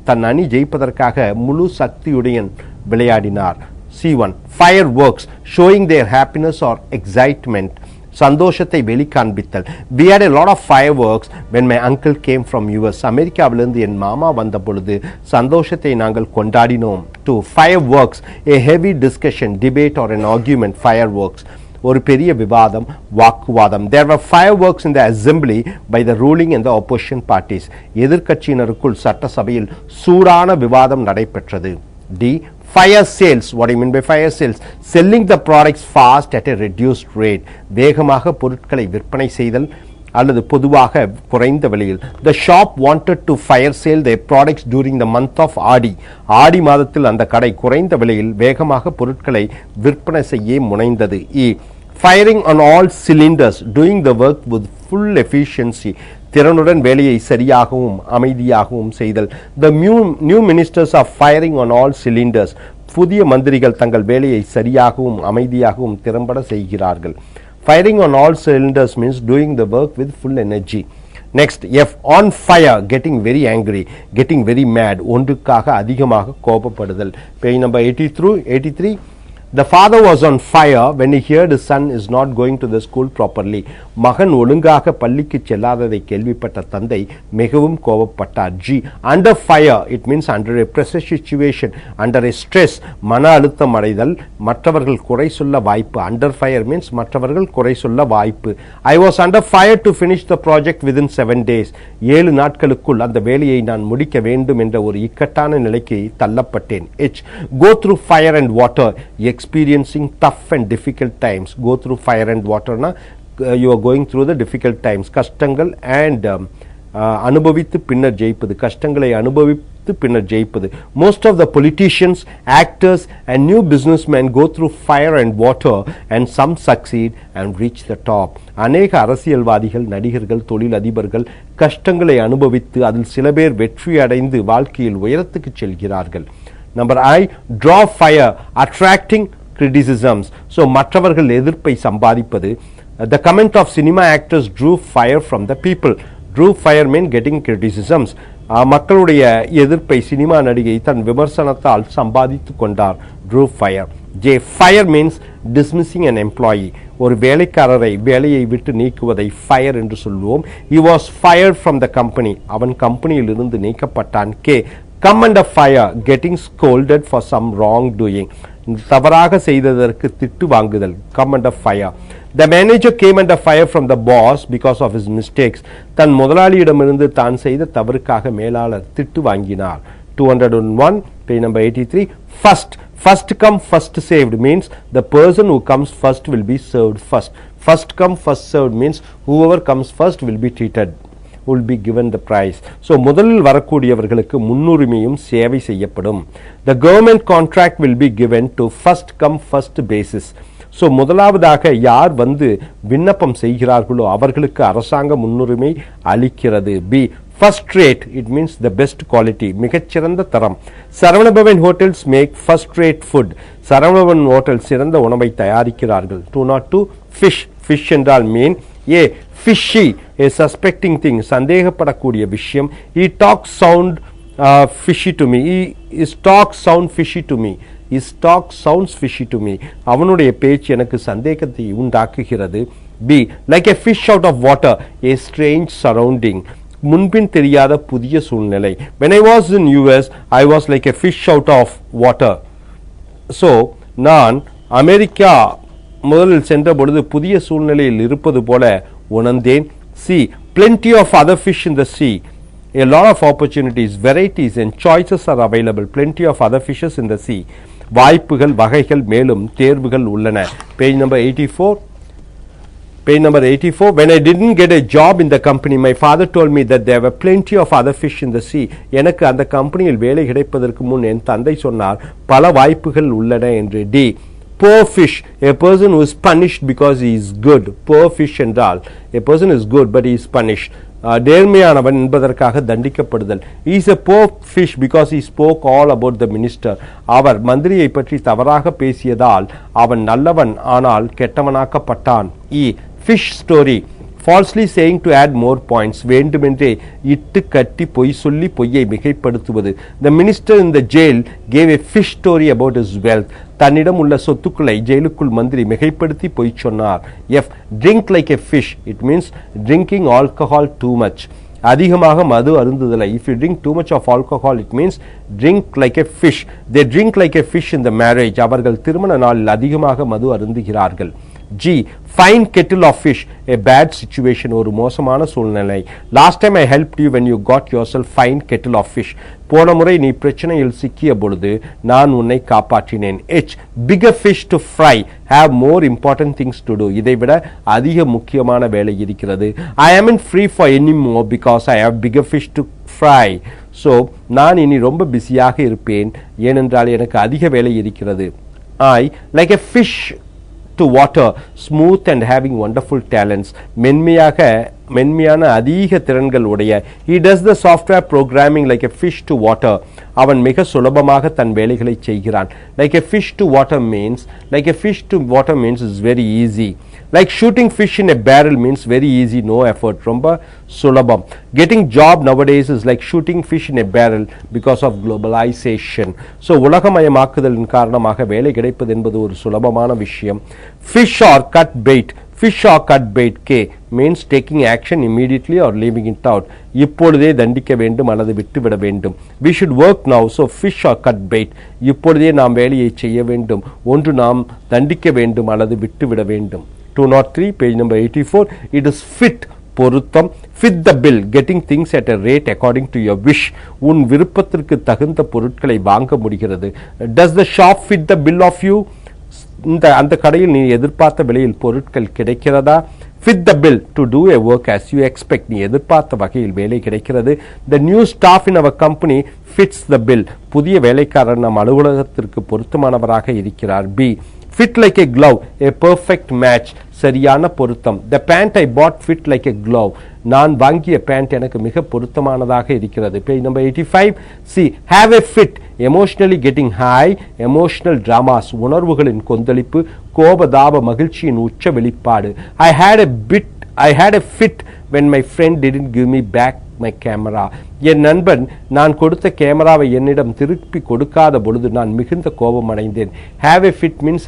தன் அணி ஜெயிப்பதற்காக முழு சக்தியுடன் விளையாடினார். C1. Fireworks, showing their happiness or excitement. சந்தோஷத்தை வெளிக்காண்பித்தல். we had a lot of fireworks when my uncle came from US. அமெரிக்காவிலிருந்து என் மாமா வந்த பொழுது சந்தோஷத்தை நாங்கள் கொண்டாடினோம். to fireworks, a heavy discussion, debate or an argument. fireworks, ஒரு பெரிய விவாதம், வாக்குவாதம். there were fireworks in the assembly by the ruling and the opposition parties. எதிர்க்கட்சியினருக்குள் சட்டசபையில் சூடான விவாதம் நடைபெற்றது. D, fire sales. what do you mean by fire sales? selling the products fast at a reduced rate. வேகமாக பொருட்களை விற்பனை செய்தல் அல்லது பொதுவாக குறைந்த விலையில். the shop wanted to fire sale their products during the month of ஆடி. ஆடி மாதத்தில் அந்த கடை குறைந்த விலையில் வேகமாக பொருட்களை விற்பனை செய்ய முனைந்தது. E, firing on all cylinders, doing the work with full efficiency. திறனுடன் வேலையை சரியாகவும் அமைதியாகவும் செய்தல். the new ministers are firing on all cylinders. புதிய மந்திரிகள் தங்கள் வேலையை சரியாகவும் அமைதியாகவும் திறம்பட செய்கிறார்கள். firing on all cylinders means doing the work with full energy. next, F, on fire, getting very angry, getting very mad. ஒன்றுக்காக அதிகமாக கோபப்படுதல். page number 83. The father was on fire when he heard his son is not going to the school properly. மகன் ஒழுங்காக பள்ளிக்கு செல்லாததை கேள்விப்பட்ட தந்தை மிகவும் கோபப்பட்டார். G, under fire, it means under a pressure situation, under a stress, மன அழுத்தம் அடைதல், மற்றவர்கள் குறை சொல்ல வாய்ப்பு. under fire means மற்றவர்கள் குறை சொல்ல வாய்ப்பு. I was under fire to finish the project within 7 days. 7 நாட்களுக்குள் அந்த வேலையை நான் முடிக்க வேண்டும் என்ற ஒரு இக்கட்டான நிலைக்கு தள்ளப்பட்டேன். H, go through fire and water, experiencing tough and difficult times. go through fire and water na you are going through the difficult times. கஷ்டங்கள் and அனுபவித்து பின்னர் ஜெயிப்பது. கஷ்டங்களை அனுபவித்து பின்னர் ஜெயிப்பது. most of the politicians, actors and new businessmen go through fire and water and some succeed and reach the top. அநேக அரசியல்வாதிகள், நடிகர்கள், தொழிலதிபர்கள் கஷ்டங்களை அனுபவித்து அதில் சில பேர் வெற்றி அடைந்து வாழ்க்கையில் உயரத்துக்கு செல்கிறார்கள். Number I, draw fire, attracting criticisms. So மற்றவர்கள் எதிர்ப்பை சம்பாதிப்பது. The comment of cinema actors drew fire from the people. drew fire mean getting criticisms. மக்களுடைய எதிர்ப்பை சினிமா நடிகை தன் விமர்சனத்தால் சம்பாதித்து கொண்டார். drew fire. J, fire means dismissing an employee. ஒரு வேலைக்காரரை வேலையை விட்டு நீக்குவதை fire என்று சொல்வோம். he was fired from the company. அவன் கம்பெனியில் இருந்து நீக்கப்பட்டான். K, come under fire, getting scolded for some wrong doing. தவறாக செய்ததற்கு திட்டு வாங்குதல். come under fire. the manager came under fire from the boss because of his mistakes. தன் முதலாளியிடமிருந்து தான் செய்த தவறுக்காக மேலாளர் திட்டு வாங்கினார். 201, page number 83. First come first saved means the person who comes first will be served first. first come first served means whoever comes first will be treated, will be given the prize. so முதலில் வரக்கூடியவர்களுக்கு முன்னுரிமையும் சேவை செய்யப்படும். the government contract will be given to first come first basis. so முதலாவதாக யார் வந்து விண்ணப்பம் செய்கிறார்களோ அவர்களுக்கு அரசாங்க முன்னுரிமை அளிக்கிறது. B, first rate, it means the best quality, மிகச்சிறந்த தரம். Saravana Bhavan hotels make first rate food. Saravana Bhavan hotel சிறந்த உணவை தயாரிக்கிறார்கள். 202, fish என்றால் மீன். A, fishy, a suspecting thing, சந்தேகப்படக்கூடிய விஷயம். he talks sound fishy to me. his talk sound fishy to me. his talk sounds fishy to me. அவனுடைய பேச்சு எனக்கு சந்தேகத்தை உண்டாக்குகிறது. B, like a fish out of water, a strange surrounding, முன்பின் தெரியாத புதிய சூழ்நிலை. when I was in US, I was like a fish out of water. so நான் அமெரிக்கா முதலில் சென்ற பொழுது புதிய சூழ்நிலையில் இருப்பது போல உணர்ந்தேன். C, plenty of other fish in the sea. a lot of opportunities, varieties and choices are available. plenty of other fishes in the sea. வாய்ப்புகள், வகைகள், மேலும் தேர்வுகள் உள்ளன. page number 84. page number 84. when I didn't get a job in the company, my father told me that there were plenty of other fish in the sea. எனக்கு அந்த கம்பெனியில் வேலை கிடைப்பதற்கு முன் என் தந்தை சொன்னார் பல வாய்ப்புகள் உள்ளன என்று. D, poor fish, a person who is punished because he is good. poor fish என்றால் a person is good but he is punished. நேர்மையானவன் என்பதற்காக தண்டிக்கப்படுதல். he is a poor fish because he spoke all about the minister. அவர் மந்திரியை பற்றி தவறாக பேசியதால் அவன் நல்லவன் ஆனால் கெட்டவனாக்கப்பட்டான். E, fish story. falsely saying to add more points, வேண்டுமென்றே இட்டு கட்டி பொய் சொல்லி பொய்யை மிகைப்படுத்துவது. The minister in the jail gave a fish story about his wealth. தன்னிடம் உள்ள சொத்துக்களை ஜெயிலுக்குள் மந்திரி மிகைப்படுத்தி பொய் சொன்னார். F. Drink like a fish. It means drinking alcohol too much. அதிகமாக மது அருந்துதலை. If you drink too much of alcohol, it means drink like a fish. They drink like a fish in the marriage. அவர்கள் திருமண நாளில் அதிகமாக மது அருந்துகிறார்கள். G. Fine kettle of fish. A bad situation. ஒரு மோசமான சூழ்நிலை. Last time I helped you when you got yourself fine kettle of fish. போன முறை நீ பிரச்சனையில் சிக்கிய பொழுது நான் உன்னை காப்பாற்றினேன். H. Bigger fish to fry. Have more important things to do. இதைவிட அதிக முக்கியமான வேலை இருக்கிறது. I am not free for any more because I have bigger fish to fry. So நான் இனி ரொம்ப பிஸியாக இருப்பேன் ஏனென்றால் எனக்கு அதிக வேலை இருக்கிறது. I. Like a fish to water, smooth and having wonderful talents. மென்மையான அதிக திறன்கள் உடைய. He does the software programming like a fish to water. அவன் மிக சுலபமாக தன் வேலைகளை செய்கிறான். Like a fish to water means is very easy. Like shooting fish in a barrel means very easy, no effort. ரொம்ப சுலபம். Getting job nowadays is like shooting fish in a barrel because of globalization. So உலகமயமாக்குதலின் காரணமாக வேலை கிடைப்பது என்பது ஒரு சுலபமான விஷயம். Fish or cut bait. Fish or cut bait. K means taking action immediately or leaving it out. இப்பொழுதே தண்டிக்க வேண்டும் அல்லது விட்டுவிட வேண்டும். We should work now. So fish or cut bait. இப்பொழுதே நாம் வேலையை செய்ய வேண்டும். ஒன்று நாம் தண்டிக்க வேண்டும் அல்லது விட்டுவிட வேண்டும். 203 page number 84. It is fit. பொருத்தம். Fit the bill. Getting things at a rate according to your wish. உன் விருப்பத்திற்கு தகுந்த பொருட்களை வாங்க முடிகிறது. Does the shop fit the bill of you? அந்த கடையில் நீ எதிர்பார்த்த விலையில் பொருட்கள் கிடைக்கிறதா? Fit the bill to do a work as you expect. நீ எதிர்பார்த்த வகையில் வேலை கிடைக்கிறது. The new staff in our company fits the bill. புதிய வேலைக்காரர் நம் அலுவலகத்திற்கு பொருத்தமானவராக இருக்கிறார். B. Fit like a glove. A perfect match. சரியான பொருத்தம். The pant I bought fit like a glove. நான் வாங்கிய பேண்ட் எனக்கு மிக பொருத்தமானதாக இருக்கிறது. Page number 85. C. Have a fit. Emotionally getting high. Emotional dramas. உணர்வுகளின் கொந்தளிப்பு, கோபதாப மகிழ்ச்சியின் உச்ச வெளிப்பாடு. I had a fit when my friend didn't give me back my camera. என் நண்பன் நான் கொடுத்த கேமராவை என்னிடம் திருப்பி கொடுக்காத பொழுது நான் மிகுந்த கோபம் அடைந்தேன். Have a fit means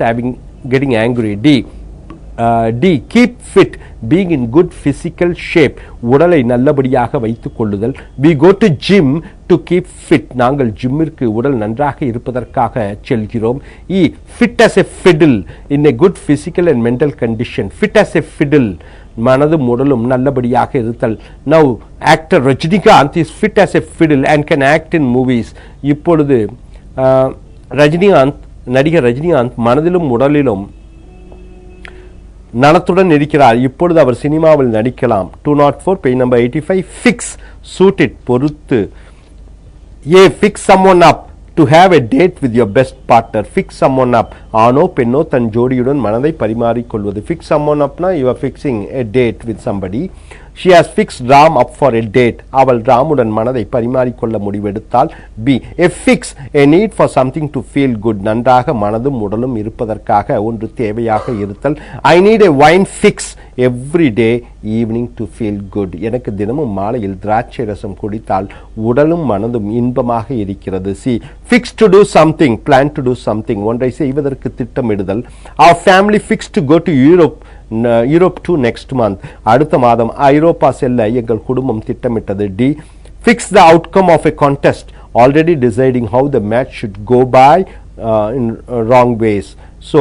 getting angry. D. Keep fit. Being in good physical shape. உடலை நல்லபடியாக வைத்துக் கொள்ளுதல். We go to gym to keep fit. நாங்கள் ஜிம்மிற்கு உடல் நன்றாக இருப்பதற்காக செல்கிறோம். E. Fit as a fiddle. In a good physical and mental condition. Fit as a fiddle. மனதும் உடலும் நல்லபடியாக இருத்தல். Now actor Rajinikanth is fit as a fiddle and can act in movies. இப்பொழுது நடிகர் ரஜினிகாந்த் மனதிலும் உடலிலும் நலத்துடன் இருக்கிறார். இப்பொழுது அவர் சினிமாவில் நடிக்கலாம். 204 page number 85. Fix. Suit it. பொறுத்து. A. Fix someone up. To have a date with your best partner. Fix someone up. ஆணோ பெண்ணோ தன் ஜோடியுடன் மனதை பரிமாறிக்கொள்வது. Fix someone upனா you are fixing a date with somebody. She has fixed Ram up for a date. அவள் ராமுடன் மனதை பரிமாறிக்கொள்ள முடிவெடுத்தால். B. A fix. A need for something to feel good. நன்றாக மனதும் உடலும் இருப்பதற்காக ஒன்று தேவையாக இருத்தல். I need a wine fix every day evening to feel good. எனக்கு தினமும் மாலையில் திராட்சை ரசம் குடித்தால் உடலும் மனதும் இன்பமாக இருக்கிறது. C. Fix to do something. Plan to do something. ஒன்றை செய்வதற்கு திட்டமிடுதல். Our family fixed to go to Europe to next month. அடுத்த மாதம் ஐரோப்பா செல்ல எங்கள் குடும்பம் திட்டமிட்டது. D. Fix the outcome of a contest. Already deciding how the match should go by in wrong ways. So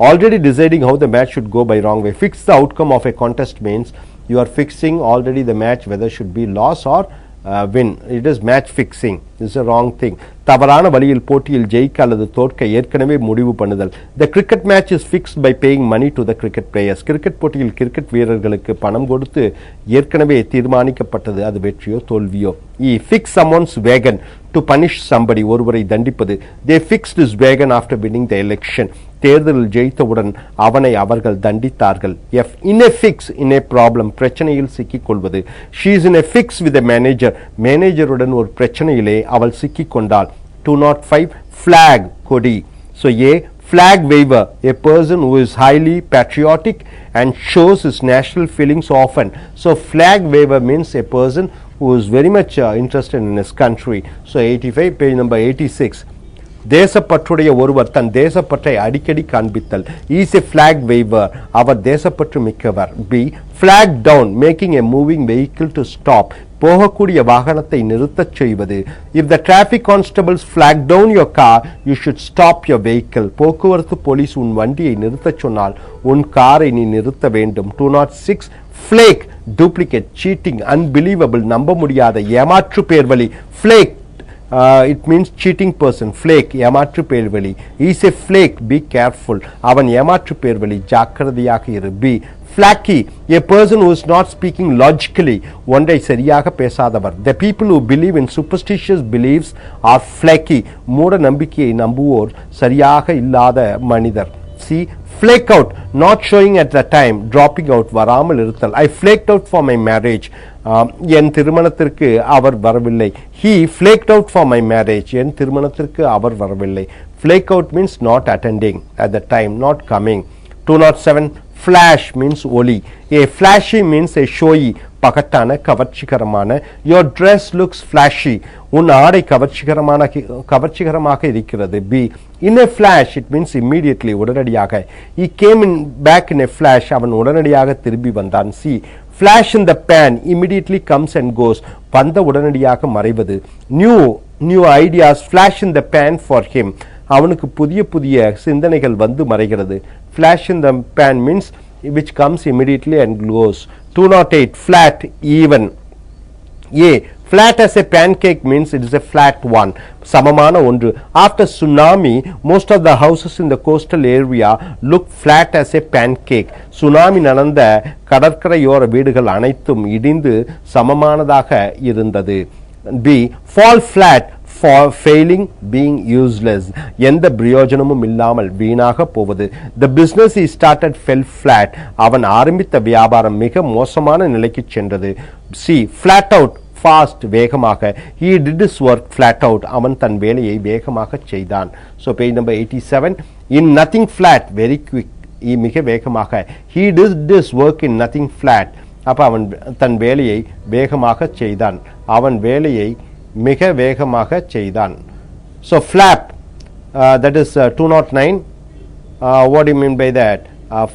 already deciding how the match should go by wrong way. Fix the outcome of a contest means you are fixing already the match whether should be loss or win. It is match fixing. This is a wrong thing. தவறான வழியில் போட்டியில் ஜெயிக்க அல்லது தோற்க ஏற்கனவே முடிவு பண்ணுதல். The cricket match is fixed by paying money to the cricket players. Cricket போட்டியில் cricket வீரர்களுக்கு பணம் கொடுத்து ஏற்கனவே தீர்மானிக்கப்பட்டது அது வெற்றியோ தோல்வியோ. E. Fix someone's wagon. To punish somebody. ஒருவரை தண்டிப்பது. They fixed his wagon after winning the election. தேர்தலில் ஜெயித்தவுடன் அவனை அவர்கள் தண்டித்தார்கள். F. In a fix. In a problem. பிரச்சனையில் சிக்கிக் கொள்வது. She is in a fix with a manager. மேனேஜருடன் ஒரு பிரச்சனையிலே அவள் சிக்கிக் கொண்டாள். 205. Flag. கொடி. So A. Flag waver, a person who is highly patriotic and shows his national feelings often. So flag waver means a person who is very much interested in his country. So 85, page number 86. தேசப்பற்றுடைய ஒருவர் தன் தேசப்பற்றை அடிக்கடி காண்பித்தல். Is a flag waver, அவர் தேசப்பற்று மிக்கவர். Be flag down, making a moving vehicle to stop, போகக்கூடிய வாகனத்தை நிறுத்தச் செய்வது. If the traffic constables flag down your car, you should stop your vehicle. போக்குவரத்து போலீஸ் உன் வண்டியை நிறுத்தச் சொன்னால் உன் காரை நீ நிறுத்த வேண்டும். 206 flake, duplicate, cheating, unbelievable, நம்ப முடியாத, ஏமாற்று பேர்வழி. flake, it means cheating person. flake, ஏமாற்று பேர்வழி. is a flake, be careful, அவன் ஏமாற்று பேர்வழி, ஜாக்கிரதையாக இரு. b flaky, a person who is not speaking logically, ஒன்றை சரியாக பேசாதவர். the people who believe in superstitious beliefs are flaky, மூட நம்பிக்கையை நம்புவோர் சரியாக இல்லாத மனிதர். c flake out, not showing at the time, dropping out, வராமல் இருத்தல். I flaked out for my marriage, என் திருமணத்திற்கு அவர் வரவில்லை. he flaked out for my marriage, என் திருமணத்திற்கு அவர் வரவில்லை. flake out means not attending at the time, not coming. 207 flash means ஒளி. a flashy means a showy, பகட்டான, கவர்ச்சிகரமான. your dress looks flashy, உன் ஆடை கவர்ச்சிகரமாக இருக்கிறது. b in a flash, it means immediately, உடனடியாக. he came back in a flash, அவன் உடனடியாக திரும்பி வந்தான். c flash in the pan, immediately comes and goes, பந்த உடனடியாக மறைவது. new ideas flash in the pan for him, அவனுக்கு புதிய சிந்தனைகள் வந்து மறைகிறது. flash in the pan means which comes immediately and goes. 208 flat, even. a flat as a pancake means it is a flat one, சமமான ஒன்று. after tsunami, most of the houses in the coastal area look flat as a pancake. Tsunami நடந்த கடற்கரையோர வீடுகள் அனைத்தும் இடிந்து சமமானதாக இருந்தது. b fall flat, for failing, being useless, எந்த பிரயோஜனமும் இல்லாமல் வீணாக போவது. the business he started fell flat, அவன் ஆரம்பித்த வியாபாரம் மிக மோசமான நிலைக்கு சென்றது. c flat out, fast, வேகமாக. he did his work flat out, அவன் தன் வேலையை வேகமாக செய்தான். so page number 87 in nothing flat, very quick, மிக வேகமாக. he did his work in nothing flat, அப்ப அவன் தன் வேலையை வேகமாக செய்தான். அவன் வேலையை மிக வேகமாக செய்தான். so flap, that is 209. what do you mean by that?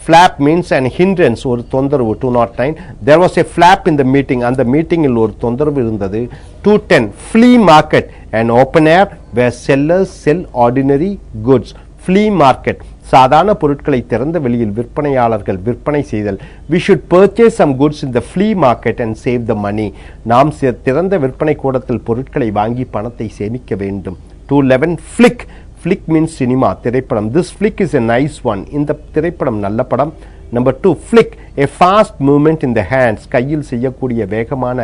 flap means an hindrance, ஒரு தொந்தரவு. 209 there was a flap in the meeting, அந்த மீட்டிங்கில் ஒரு தொந்தரவு இருந்தது. 210 flea market, an open air where sellers sell ordinary goods. flea market, சாதாரண பொருட்களை திறந்த வெளியில் விற்பனையாளர்கள் விற்பனை செய்தல். we should purchase some goods in the flea market and save the money, நாம் திறந்த விற்பனை கூடத்தில் பொருட்களை வாங்கி பணத்தை சேமிக்க வேண்டும். 211 flick, flick means cinema, திரைப்படம். this flick is a nice one, இந்த திரைப்படம் நல்ல படம். number 2 flick, a fast movement in the hands, கையில் செய்யக்கூடிய வேகமான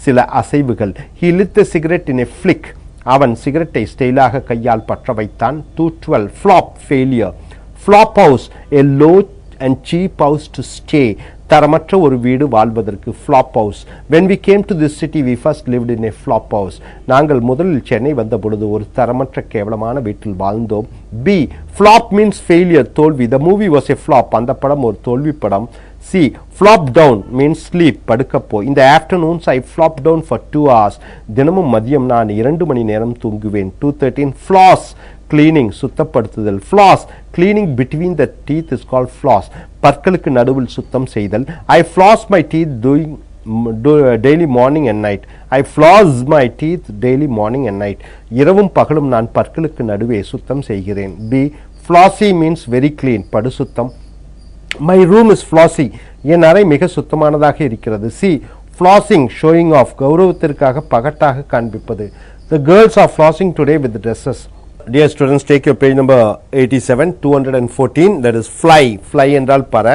சில அசைவுகள். he lit the cigarette in a flick, அவன் சிகரெட்டை ஸ்டைலாக கையால் பற்ற வைத்தான். 212 flop, failure. flop house, a low and cheap house to stay, தரமற்ற ஒரு வீடு வாழ்வதற்கு. flop house. when we came to this city we first lived in a flop house, நாங்கள் முதலில் சென்னை வந்த பொழுது ஒரு தரமற்ற கேவலமான வீட்டில் வாழ்ந்தோம். b flop means failure, தோல்வி. the movie was a flop, அந்த படம் ஒரு தோல்வி படம். c flop down means sleep, படுக்கப்போ. in the afternoons I flop down for 2 hours, தினமும் மதியம் நான் 2 மணி நேரம் தூங்குவேன். 213 floss, cleaning, சுத்தப்படுத்துதல். floss, cleaning between the teeth is called floss, பற்களுக்கு நடுவில் சுத்தம் செய்தல். I floss my teeth daily morning and night, I floss my teeth daily morning and night, இரவும் பகலும் நான் பற்களுக்கு நடுவே சுத்தம் செய்கிறேன். b flossy means very clean, படுசுத்தம். my room is flossy, என் அறை மிக சுத்தமானதாக இருக்கிறது. c flossing, showing off, கௌரவத்திற்காக பகட்டாக காண்பிப்பது. the girls are flossing today with the dresses. Dear students, take your page number 87, 214, that is fly. fly என்றால் பற.